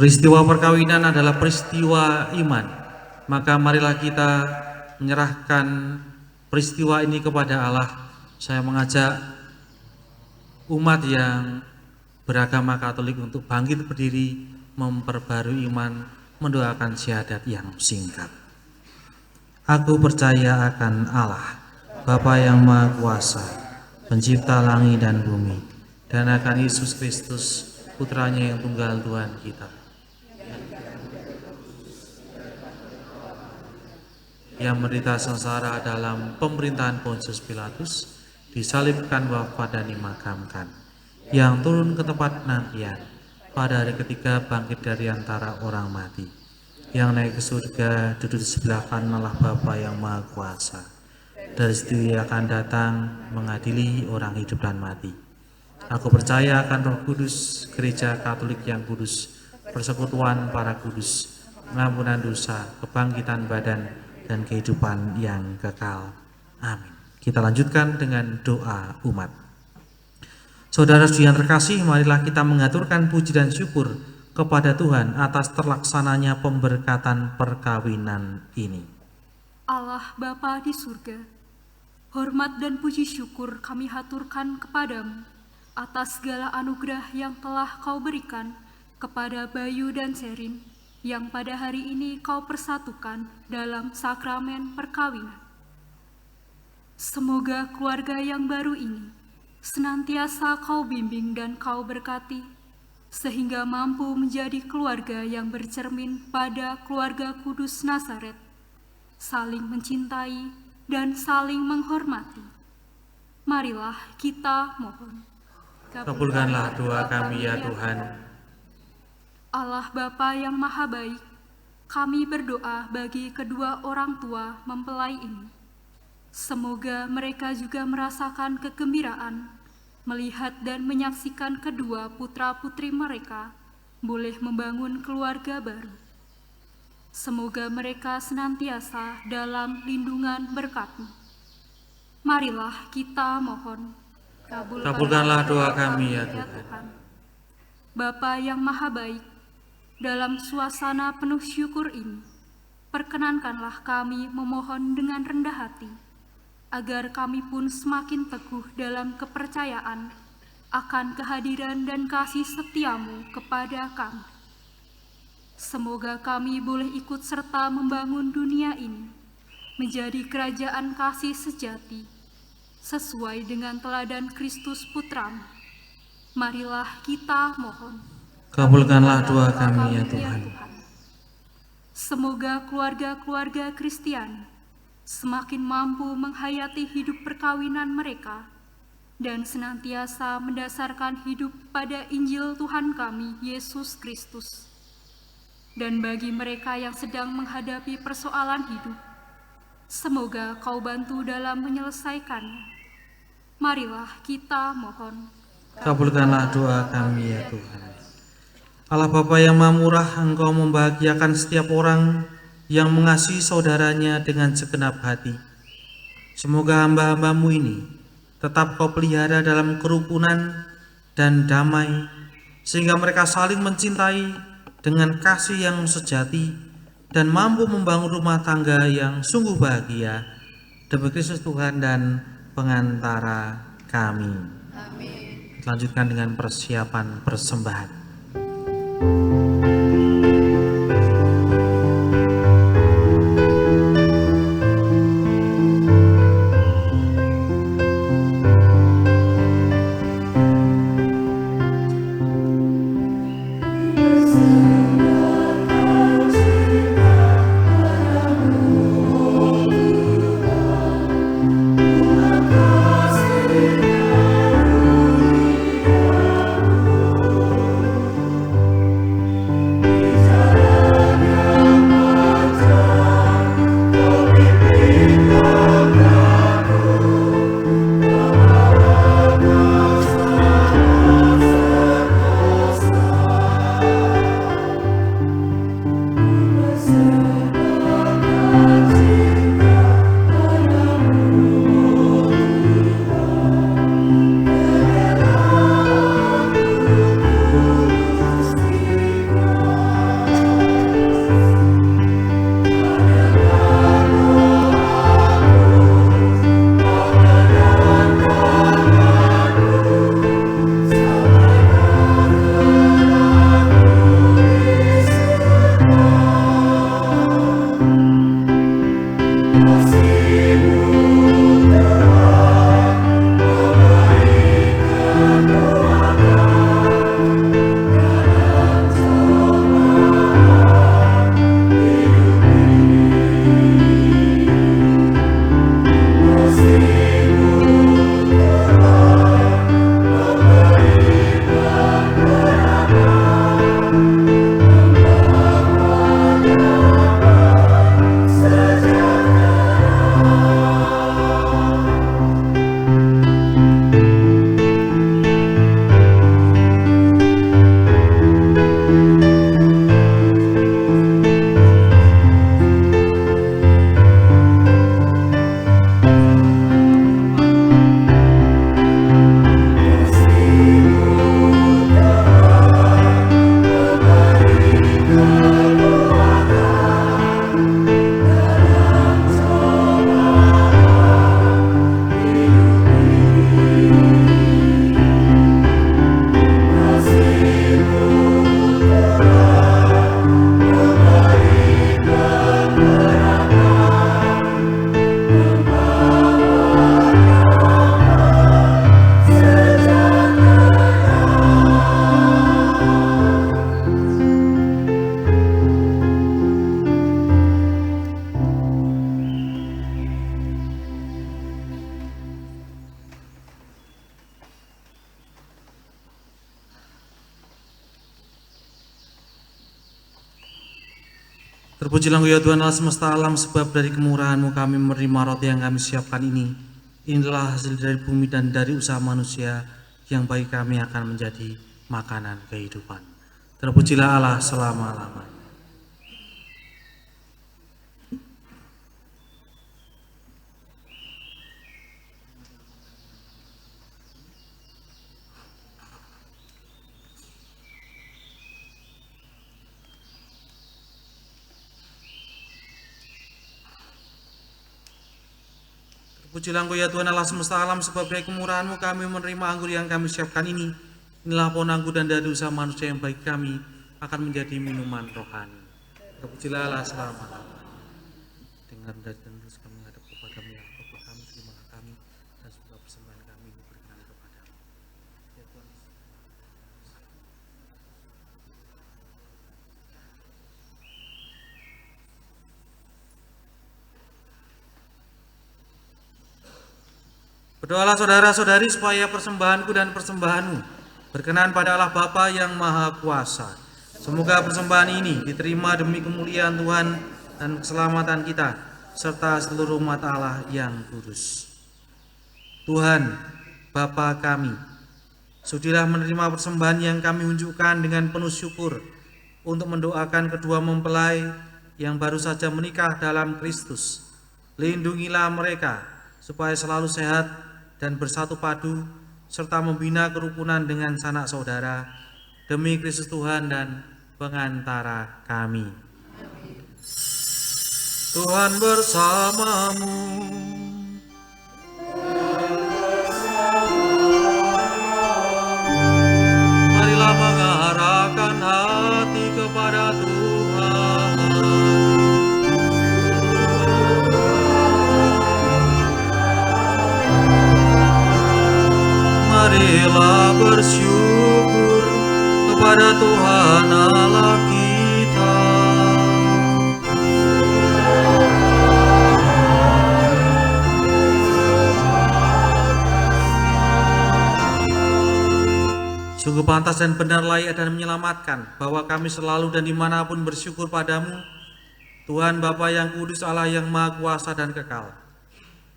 Peristiwa perkawinan adalah peristiwa iman. Maka marilah kita menyerahkan peristiwa ini kepada Allah, saya mengajak umat yang beragama Katolik untuk bangkit berdiri, memperbarui iman, mendoakan syahadat yang singkat. Aku percaya akan Allah, Bapa yang Maha Kuasa, pencipta langit dan bumi, dan akan Yesus Kristus, Putranya yang tunggal Tuhan kita, yang menderita sengsara dalam pemerintahan Pontius Pilatus, disalibkan, wafat dan dimakamkan, yang turun ke tempat penantian, pada hari ketiga bangkit dari antara orang mati, yang naik ke surga, duduk di sebelah kanan Allah Bapa yang Maha Kuasa. Dari situ Ia akan datang mengadili orang hidup dan mati. Aku percaya akan Roh Kudus, Gereja Katolik yang kudus, persekutuan para kudus, pengampunan dosa, kebangkitan badan, dan kehidupan yang kekal. Amin. Kita lanjutkan dengan doa umat. Saudara-saudara yang terkasih, marilah kita mengaturkan puji dan syukur kepada Tuhan atas terlaksananya pemberkatan perkawinan ini. Allah Bapa di surga, hormat dan puji syukur kami haturkan kepadamu atas segala anugerah yang telah Kau berikan kepada Bayu dan Sherin, yang pada hari ini Kau persatukan dalam sakramen perkawinan. Semoga keluarga yang baru ini senantiasa Kau bimbing dan Kau berkati, sehingga mampu menjadi keluarga yang bercermin pada keluarga kudus Nazaret, saling mencintai dan saling menghormati. Marilah kita mohon. Kabulkanlah doa kami ya Tuhan. Allah Bapa yang Maha Baik, kami berdoa bagi kedua orang tua mempelai ini. Semoga mereka juga merasakan kegembiraan melihat dan menyaksikan kedua putra-putri mereka boleh membangun keluarga baru. Semoga mereka senantiasa dalam lindungan berkat-Mu. Marilah kita mohon. Kabulkanlah doa kami ya Tuhan. Bapa yang Maha Baik, dalam suasana penuh syukur ini, perkenankanlah kami memohon dengan rendah hati, agar kami pun semakin teguh dalam kepercayaan akan kehadiran dan kasih setia-Mu kepada kami. Semoga kami boleh ikut serta membangun dunia ini menjadi kerajaan kasih sejati, sesuai dengan teladan Kristus Putra-Mu. Marilah kita mohon. Kabulkanlah doa kami ya Tuhan. Semoga keluarga-keluarga Kristiani semakin mampu menghayati hidup perkawinan mereka dan senantiasa mendasarkan hidup pada Injil Tuhan kami, Yesus Kristus. Dan bagi mereka yang sedang menghadapi persoalan hidup, semoga Kau bantu dalam menyelesaikannya. Marilah kita mohon. Kabulkanlah doa kami ya Tuhan. Allah Bapa yang Maha Murah, Engkau membahagiakan setiap orang yang mengasihi saudaranya dengan segenap hati. Semoga hamba-hamba-Mu ini tetap Kau pelihara dalam kerukunan dan damai, sehingga mereka saling mencintai dengan kasih yang sejati dan mampu membangun rumah tangga yang sungguh bahagia demi Kristus Tuhan dan pengantara kami. Amin. Lanjutkan dengan persiapan persembahan. Terpujilah Engkau ya Tuhan Allah semesta alam, sebab dari kemurahan-Mu kami menerima roti yang kami siapkan ini. Inilah hasil dari bumi dan dari usaha manusia yang bagi kami akan menjadi makanan kehidupan. Terpujilah Allah selama-lamanya. Pujilah Engkau ya Tuhan Allah semesta alam, sebab dari kemurahan-Mu kami menerima anggur yang kami siapkan ini. Inilah pohon anggur dan dari usaha manusia yang bagi kami akan menjadi minuman rohani. Terpujilah Allah selama-lamanya. Dengan dan terus kami menghadap kepada-Mu ya Allah, kami terimalah kami dan segala persembahan kami diberikan kepada-Mu. Ya Tuhan. Berdoalah saudara-saudari supaya persembahanku dan persembahanmu berkenan pada Allah Bapa yang Maha Kuasa. Semoga persembahan ini diterima demi kemuliaan Tuhan dan keselamatan kita, serta seluruh umat Allah yang kudus. Tuhan, Bapa kami, sudilah menerima persembahan yang kami unjukkan dengan penuh syukur untuk mendoakan kedua mempelai yang baru saja menikah dalam Kristus. Lindungilah mereka supaya selalu sehat dan bersatu padu, serta membina kerukunan dengan sanak saudara, demi Kristus Tuhan dan pengantara kami. Tuhan bersamamu. Marilah mengarahkan hati kepada Tuhan. Marilah bersyukur kepada Tuhan Allah kita. Sungguh pantas dan benar, layak dan menyelamatkan bahwa kami selalu dan dimanapun bersyukur padamu, Tuhan Bapa yang kudus, Allah yang Maha Kuasa dan kekal.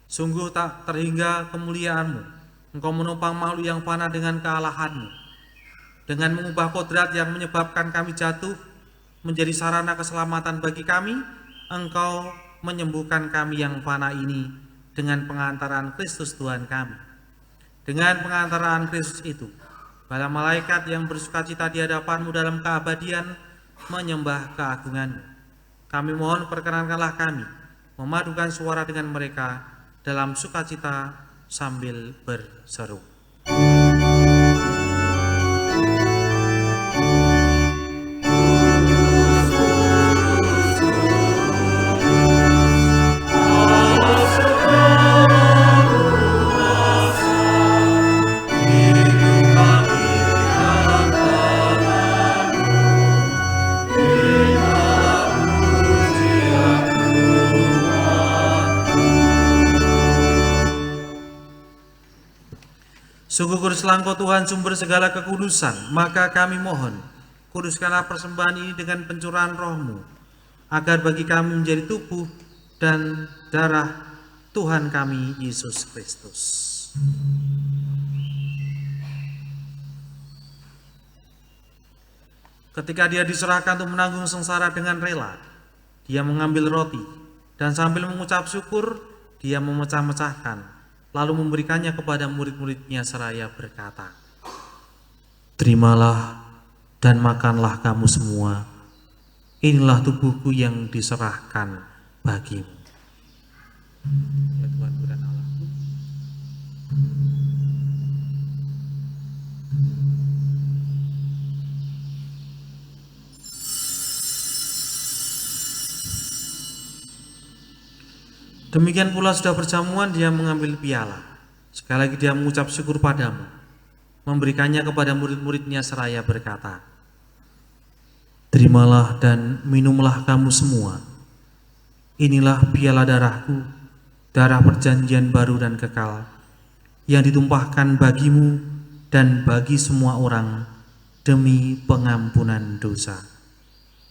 Sungguh tak terhingga kemuliaan-Mu. Engkau menopang makhluk yang fana dengan kealahan-Mu. Dengan mengubah kodrat yang menyebabkan kami jatuh menjadi sarana keselamatan bagi kami, Engkau menyembuhkan kami yang fana ini dengan pengantaran Kristus Tuhan kami. Dengan pengantaran Kristus itu, para malaikat yang bersukacita di hadapan-Mu dalam keabadian menyembah keagungan-Mu. Kami mohon perkenankanlah kami memadukan suara dengan mereka dalam sukacita sambil berseru. Sungguh kuduslah Engkau Tuhan, sumber segala kekudusan, maka kami mohon, kuduskanlah persembahan ini dengan pencurahan Roh-Mu, agar bagi kami menjadi tubuh dan darah Tuhan kami Yesus Kristus. Ketika Dia diserahkan untuk menanggung sengsara dengan rela, Dia mengambil roti dan sambil mengucap syukur, Dia memecah-mecahkan, lalu memberikannya kepada murid-muridnya seraya berkata, "Terimalah dan makanlah kamu semua, inilah tubuhku yang diserahkan bagimu." Ya Tuhanku dan Allahku. Demikian pula sudah perjamuan, Dia mengambil piala. Sekali lagi Dia mengucap syukur padamu, memberikannya kepada murid-muridnya seraya berkata, "Terimalah dan minumlah kamu semua. Inilah piala darahku, darah perjanjian baru dan kekal, yang ditumpahkan bagimu dan bagi semua orang demi pengampunan dosa.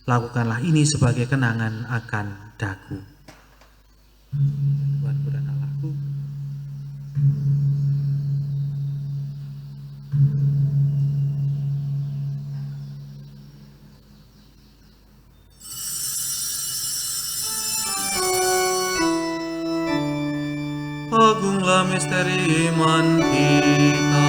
Lakukanlah ini sebagai kenangan akan daku. Tuhanku dan Allahku, agunglah misteri iman kita.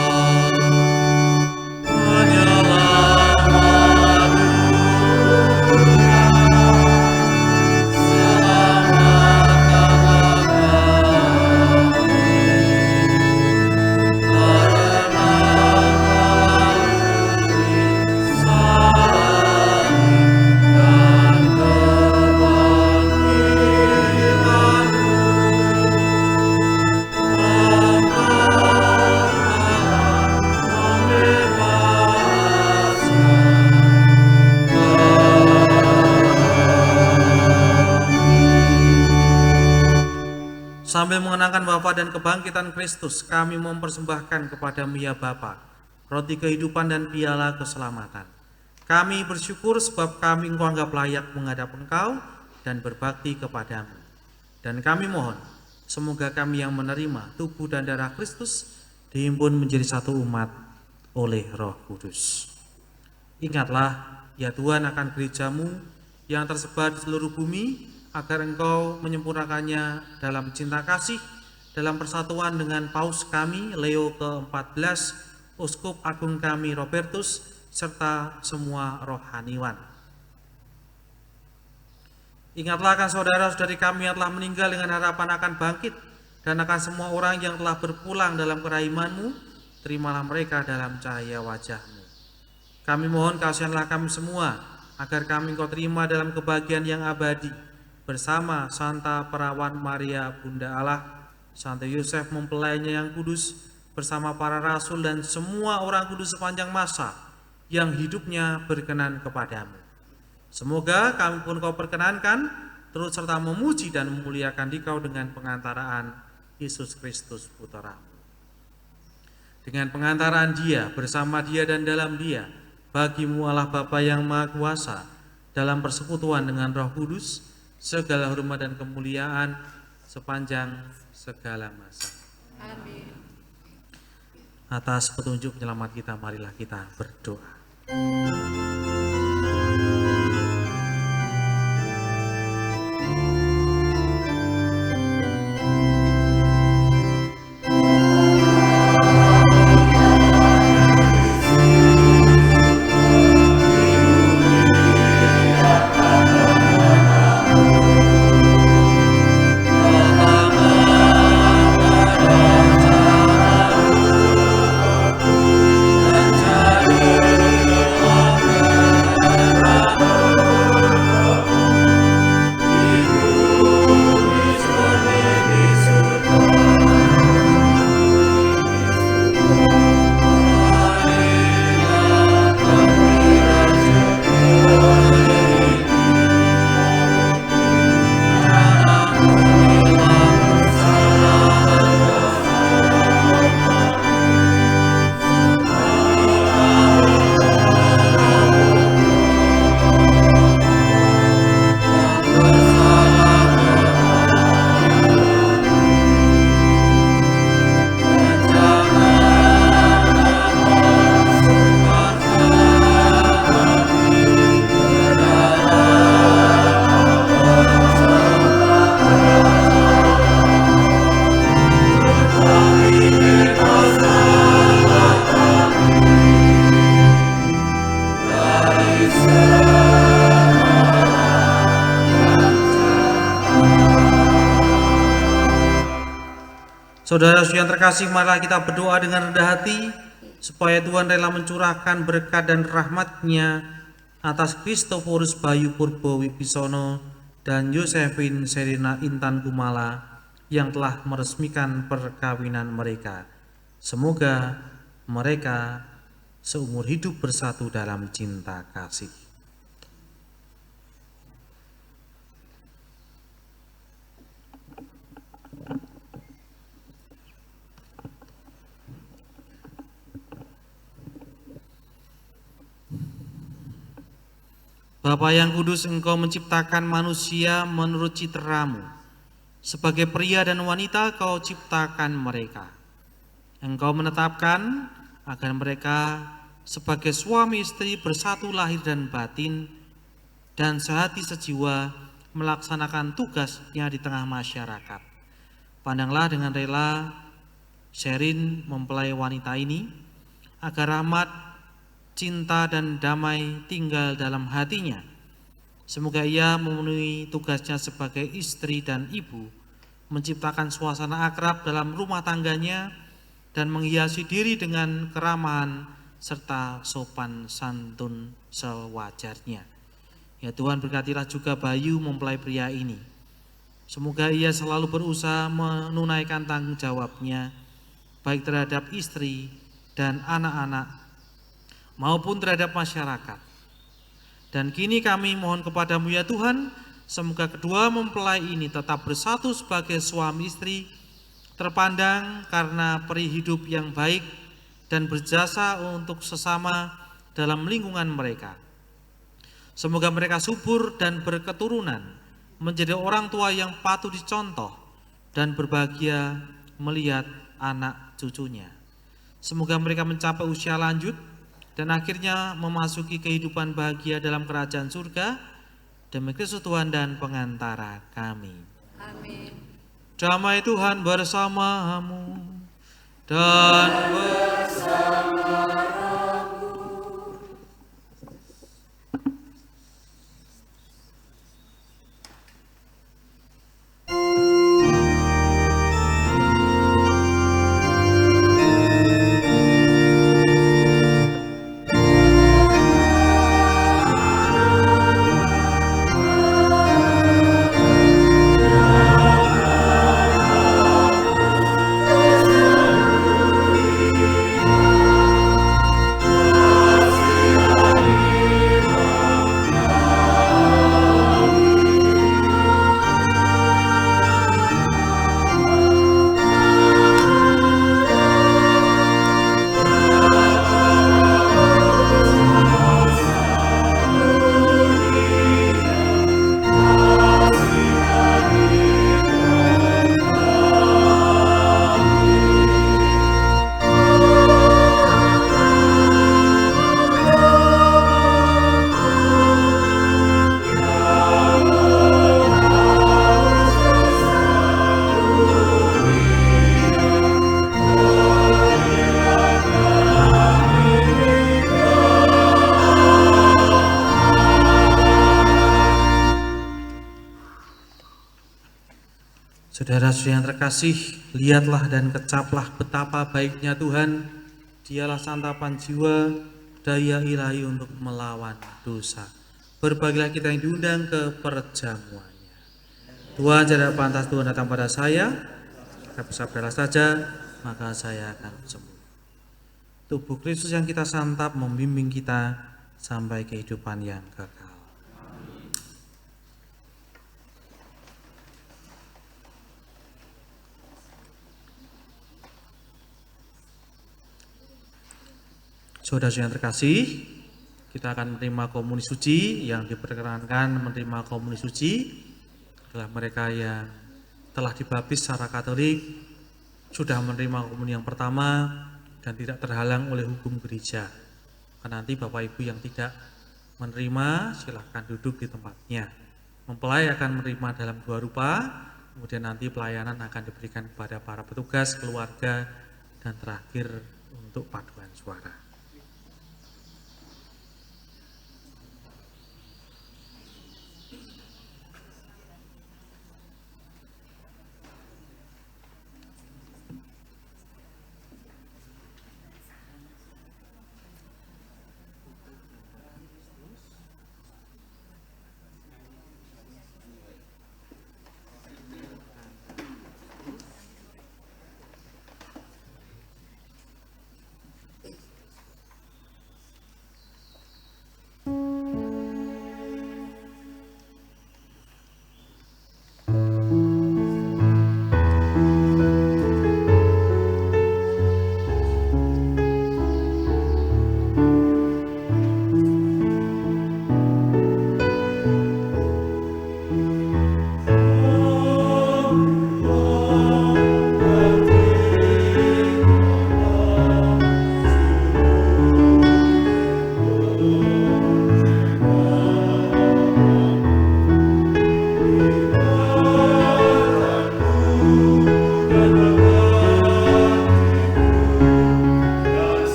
Sambil mengenangkan wafat dan kebangkitan Kristus, kami mempersembahkan kepadamu ya Bapa, roti kehidupan dan piala keselamatan. Kami bersyukur sebab kami Engkau anggap layak menghadap Engkau dan berbakti kepadamu. Dan kami mohon, semoga kami yang menerima tubuh dan darah Kristus dihimpun menjadi satu umat oleh Roh Kudus. Ingatlah ya Tuhan akan gerejamu yang tersebar di seluruh bumi, agar Engkau menyempurnakannya dalam cinta kasih, dalam persatuan dengan Paus kami Leo ke-14, Uskup Agung kami Robertus, serta semua rohaniwan. Ingatlah akan saudara-saudari kami yang telah meninggal dengan harapan akan bangkit, dan akan semua orang yang telah berpulang dalam kerahiman-Mu, terimalah mereka dalam cahaya wajah-Mu. Kami mohon kasihanlah kami semua, agar kami Engkau terima dalam kebahagiaan yang abadi, bersama Santa Perawan Maria Bunda Allah, Santo Yosef mempelainya yang kudus, bersama para rasul dan semua orang kudus sepanjang masa yang hidupnya berkenan kepadamu. Semoga kami pun Kau perkenankan turut serta memuji dan memuliakan Dikau dengan pengantaraan Yesus Kristus Putra-Mu. Dengan pengantaraan Dia, bersama Dia dan dalam Dia, bagi-Mu Allah Bapa yang Maha Kuasa, dalam persekutuan dengan Roh Kudus, segala hormat dan kemuliaan sepanjang segala masa. Amin. Atas petunjuk penyelamat kita, marilah kita berdoa. Saudara-saudara yang terkasih, marilah kita berdoa dengan rendah hati supaya Tuhan rela mencurahkan berkat dan rahmat-Nya atas Kristoforus Bayu Purbo Wibisono dan Yosefin Serina Intan Kumala yang telah meresmikan perkawinan mereka. Semoga mereka seumur hidup bersatu dalam cinta kasih. Bapa yang kudus, Engkau menciptakan manusia menurut citra-Mu. Sebagai pria dan wanita Kau ciptakan mereka. Engkau menetapkan agar mereka sebagai suami istri bersatu lahir dan batin dan sehati sejiwa melaksanakan tugasnya di tengah masyarakat. Pandanglah dengan rela Sherin mempelai wanita ini agar rahmat, cinta dan damai tinggal dalam hatinya. Semoga ia memenuhi tugasnya sebagai istri dan ibu, menciptakan suasana akrab dalam rumah tangganya dan menghiasi diri dengan keramahan serta sopan santun sewajarnya. Ya Tuhan, berkatilah juga Bayu mempelai pria ini. Semoga ia selalu berusaha menunaikan tanggung jawabnya, baik terhadap istri dan anak-anak maupun terhadap masyarakat. Dan kini kami mohon kepadamu ya Tuhan, semoga kedua mempelai ini tetap bersatu sebagai suami istri, terpandang karena peri hidup yang baik dan berjasa untuk sesama dalam lingkungan mereka. Semoga mereka subur dan berketurunan, menjadi orang tua yang patut dicontoh dan berbahagia melihat anak cucunya. Semoga mereka mencapai usia lanjut dan akhirnya memasuki kehidupan bahagia dalam kerajaan surga, demi Kristus Tuhan dan pengantara kami. Amin. Damai Tuhan bersamamu dan bersama rohmu. Saudara-saudara yang terkasih, lihatlah dan kecaplah betapa baiknya Tuhan. Dialah santapan jiwa, daya ilahi untuk melawan dosa. Berbahagialah kita yang diundang ke perjamuannya. Tuhan tidak pantas Tuhan datang pada saya, bersabdalah saja, maka saya akan sembuh. Tubuh Kristus yang kita santap membimbing kita sampai kehidupan yang kekal. Saudara-saudara yang terkasih, kita akan menerima komuni suci. Yang diperkenankan menerima komuni suci adalah mereka yang telah dibaptis secara Katolik, sudah menerima komuni yang pertama dan tidak terhalang oleh hukum gereja. Nanti Bapak Ibu yang tidak menerima silahkan duduk di tempatnya. Mempelai akan menerima dalam dua rupa, kemudian nanti pelayanan akan diberikan kepada para petugas, keluarga, dan terakhir untuk paduan suara.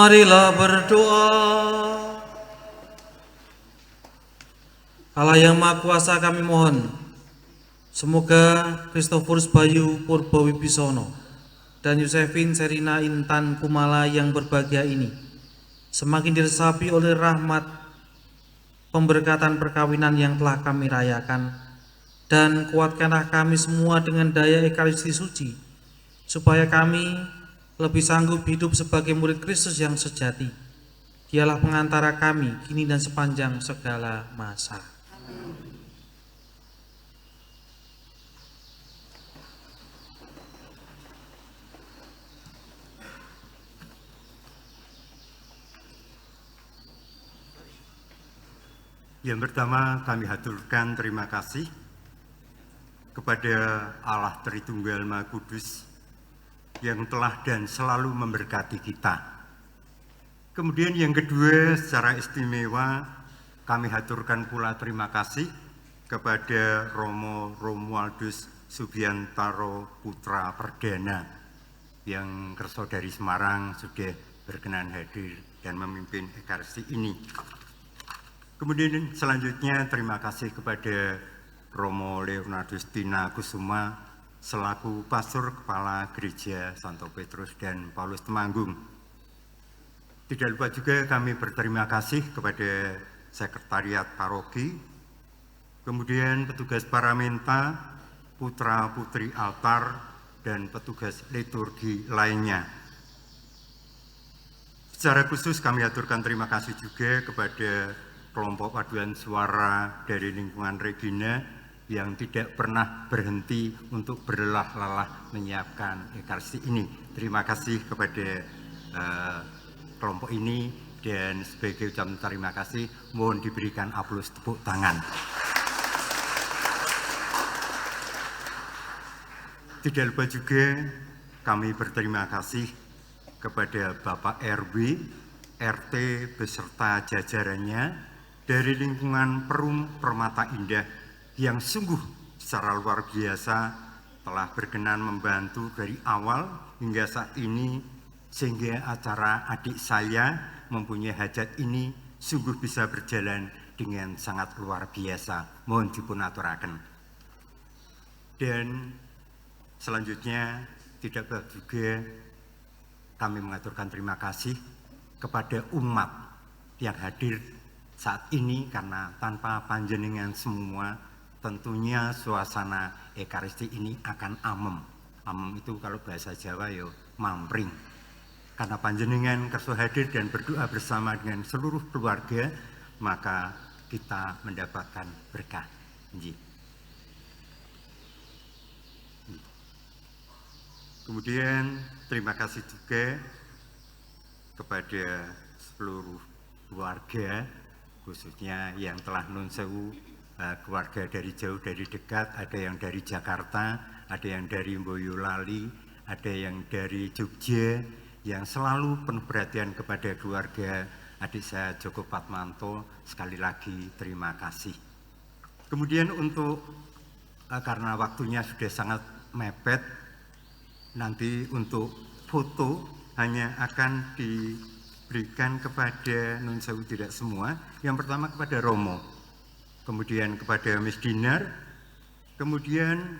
Marilah berdoa. Allah yang Maha Kuasa, kami mohon, semoga Christophorus Bayu Purba Wibisono dan Yosefin Serina Intan Kumala yang berbahagia ini semakin diresapi oleh rahmat pemberkatan perkawinan yang telah kami rayakan, dan kuatkanlah kami semua dengan daya Ekaristi Suci, supaya kami lebih sanggup hidup sebagai murid Kristus yang sejati. Dialah pengantara kami kini dan sepanjang segala masa. Yang pertama, kami haturkan terima kasih kepada Allah Tritunggal Maha Kudus yang telah dan selalu memberkati kita. Kemudian yang kedua, secara istimewa kami haturkan pula terima kasih kepada Romo Romualdus Subiantoro Putra Perdana yang kerso dari Semarang sudah berkenan hadir dan memimpin Ekaristi ini. Kemudian selanjutnya terima kasih kepada Romo Leonardus Tina Kusuma selaku Pastor Kepala Gereja Santo Petrus dan Paulus Temanggung. Tidak lupa juga kami berterima kasih kepada Sekretariat Paroki, kemudian petugas paramenta, putra-putri altar, dan petugas liturgi lainnya. Secara khusus kami aturkan terima kasih juga kepada kelompok paduan suara dari lingkungan Regina yang tidak pernah berhenti untuk berlelah-lelah menyiapkan Ekaristi ini. Terima kasih kepada kelompok ini, dan sebagai ucapan terima kasih mohon diberikan aplaus tepuk tangan. Tidak lupa juga kami berterima kasih kepada Bapak RW, RT beserta jajarannya dari lingkungan Perum Permata Indah yang sungguh secara luar biasa telah berkenan membantu dari awal hingga saat ini, sehingga acara adik saya mempunyai hajat ini sungguh bisa berjalan dengan sangat luar biasa. Mohon dipunaturaken. Dan selanjutnya tidak lupa juga kami mengaturkan terima kasih kepada umat yang hadir saat ini, karena tanpa panjenengan semua tentunya suasana Ekaristi ini akan amem. Amem itu kalau bahasa Jawa ya mampring. Karena panjenengan kerso hadir dan berdoa bersama dengan seluruh keluarga, maka kita mendapatkan berkah. Kemudian terima kasih juga kepada seluruh keluarga, khususnya yang telah nun sewu, keluarga dari jauh dari dekat, ada yang dari Jakarta, ada yang dari Boyolali, ada yang dari Jogja, yang selalu penuh perhatian kepada keluarga adik saya Joko Patmanto. Sekali lagi terima kasih. Kemudian untuk karena waktunya sudah sangat mepet, nanti untuk foto hanya akan diberikan kepada nun sewu tidak semua. Yang pertama kepada Romo, kemudian kepada Miss Dinar, kemudian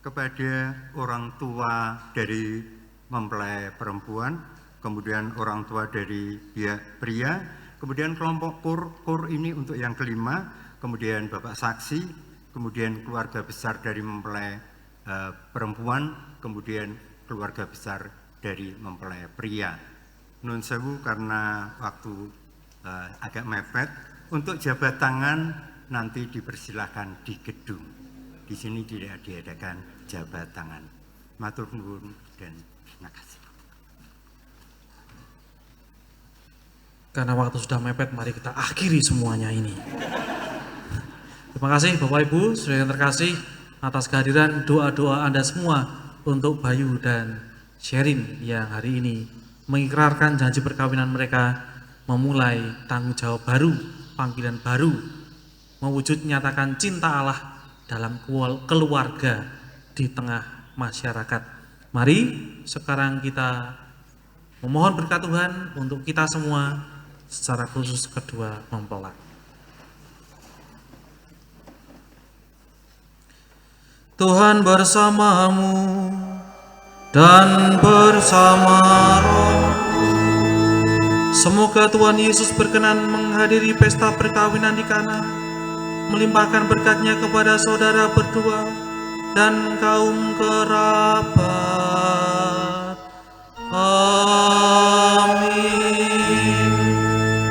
kepada orang tua dari mempelai perempuan, kemudian orang tua dari pihak pria, kemudian kelompok kur ini untuk yang kelima, kemudian Bapak Saksi, kemudian keluarga besar dari mempelai perempuan, kemudian keluarga besar dari mempelai pria. Nun sewu karena waktu agak mepet. Untuk jabat tangan nanti dipersilahkan di gedung. Di sini tidak diadakan jabat tangan. Matur nuwun dan terima kasih. Karena waktu sudah mepet, mari kita akhiri semuanya ini. Terima kasih Bapak Ibu, saudara yang terkasih, atas kehadiran doa-doa Anda semua untuk Bayu dan Sherin yang hari ini mengikrarkan janji perkawinan mereka, memulai tanggung jawab baru, panggilan baru, mewujud nyatakan cinta Allah dalam keluarga di tengah masyarakat. Mari sekarang kita Memohon berkat Tuhan untuk kita semua, secara khusus kedua mempelai. Tuhan bersamamu dan bersama rohmu. Semoga Tuhan Yesus berkenan menghadiri pesta perkawinan di Kana, melimpahkan berkat-Nya kepada saudara berdua dan kaum kerabat. Amin.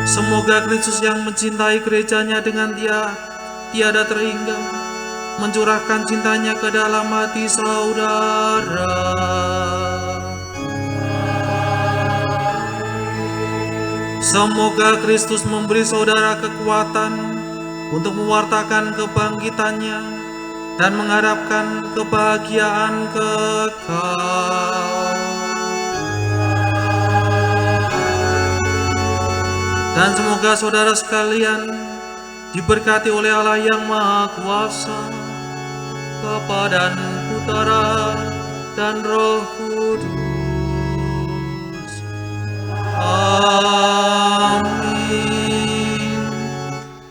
Semoga Kristus yang mencintai gerejanya dengan tiada terhingga mencurahkan cintanya ke dalam hati saudara. Semoga Kristus memberi saudara kekuatan untuk mewartakan kebangkitannya dan mengharapkan kebahagiaan kekal. Dan semoga saudara sekalian diberkati oleh Allah yang Maha Kuasa, Bapa dan Putera dan Roh Kudus. Amin.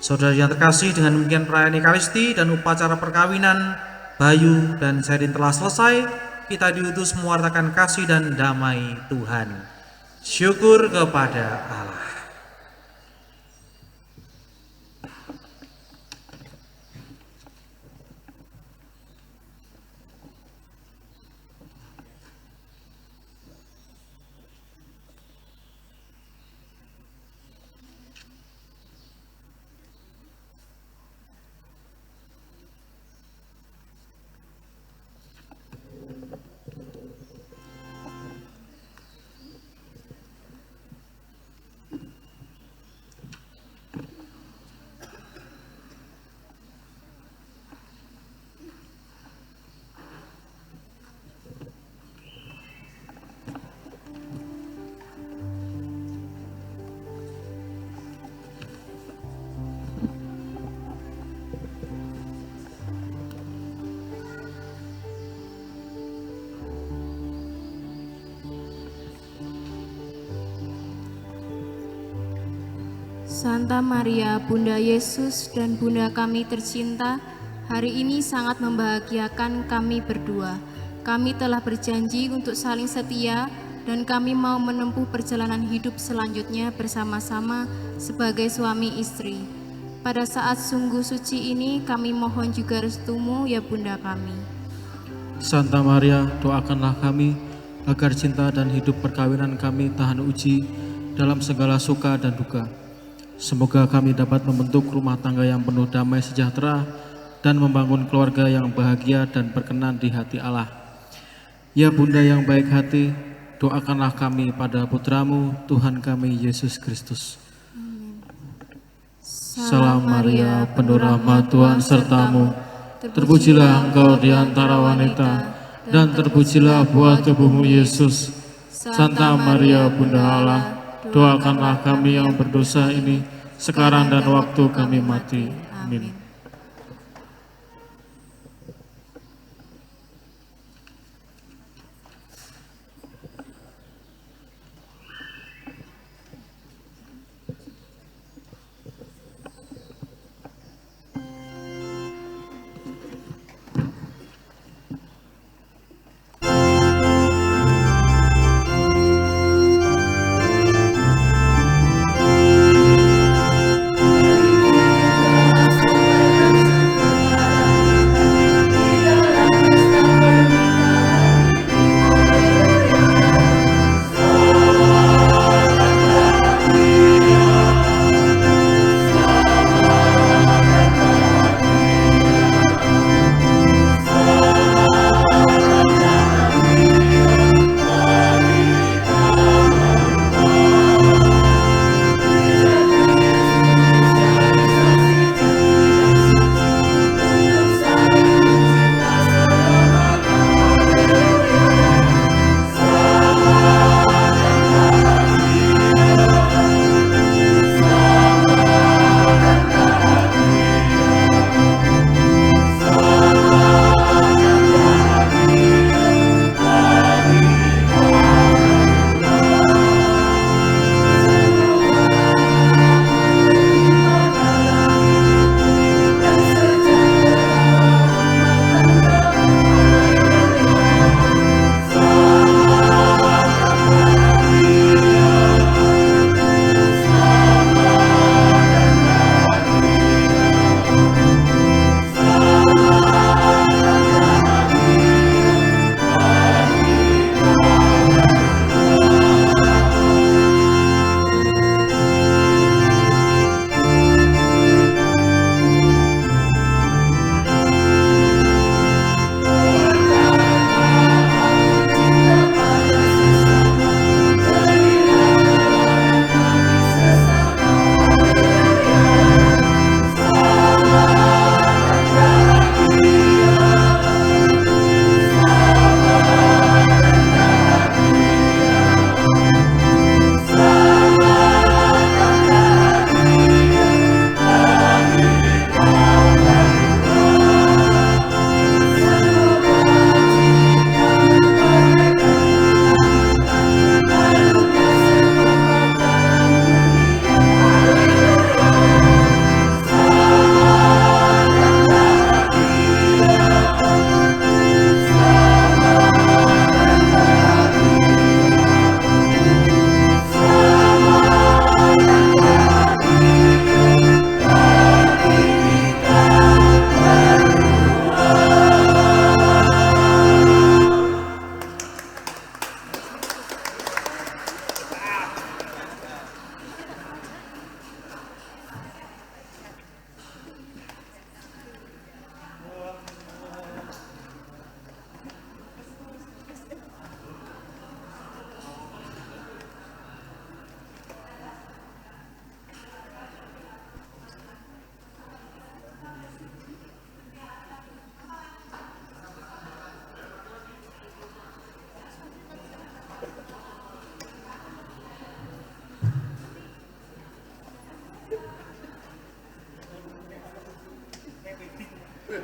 Saudara yang terkasih, dengan demikian perayaan Ekaristi dan upacara perkawinan Bayu dan Sherin telah selesai. Kita diutus mewartakan kasih dan damai Tuhan. Syukur kepada Allah. Santa Maria, Bunda Yesus dan Bunda kami tercinta, hari ini sangat membahagiakan kami berdua. Kami telah berjanji untuk saling setia dan kami mau menempuh perjalanan hidup selanjutnya bersama-sama sebagai suami istri. Pada saat sungguh suci ini kami mohon juga restumu ya Bunda kami. Santa Maria, doakanlah kami agar cinta dan hidup perkawinan kami tahan uji dalam segala suka dan duka. Semoga kami dapat membentuk rumah tangga yang penuh damai sejahtera dan membangun keluarga yang bahagia dan berkenan di hati Allah. Ya Bunda yang baik hati, doakanlah kami pada Putramu, Tuhan kami Yesus Kristus. Salam Maria, penuh rahmat Tuhan sertamu. Terpujilah engkau di antara wanita, dan terpujilah buah tubuhmu Yesus. Santa Maria, Bunda Allah, doakanlah kami yang berdosa ini, sekarang dan waktu kami mati. Amin.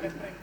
Patrick.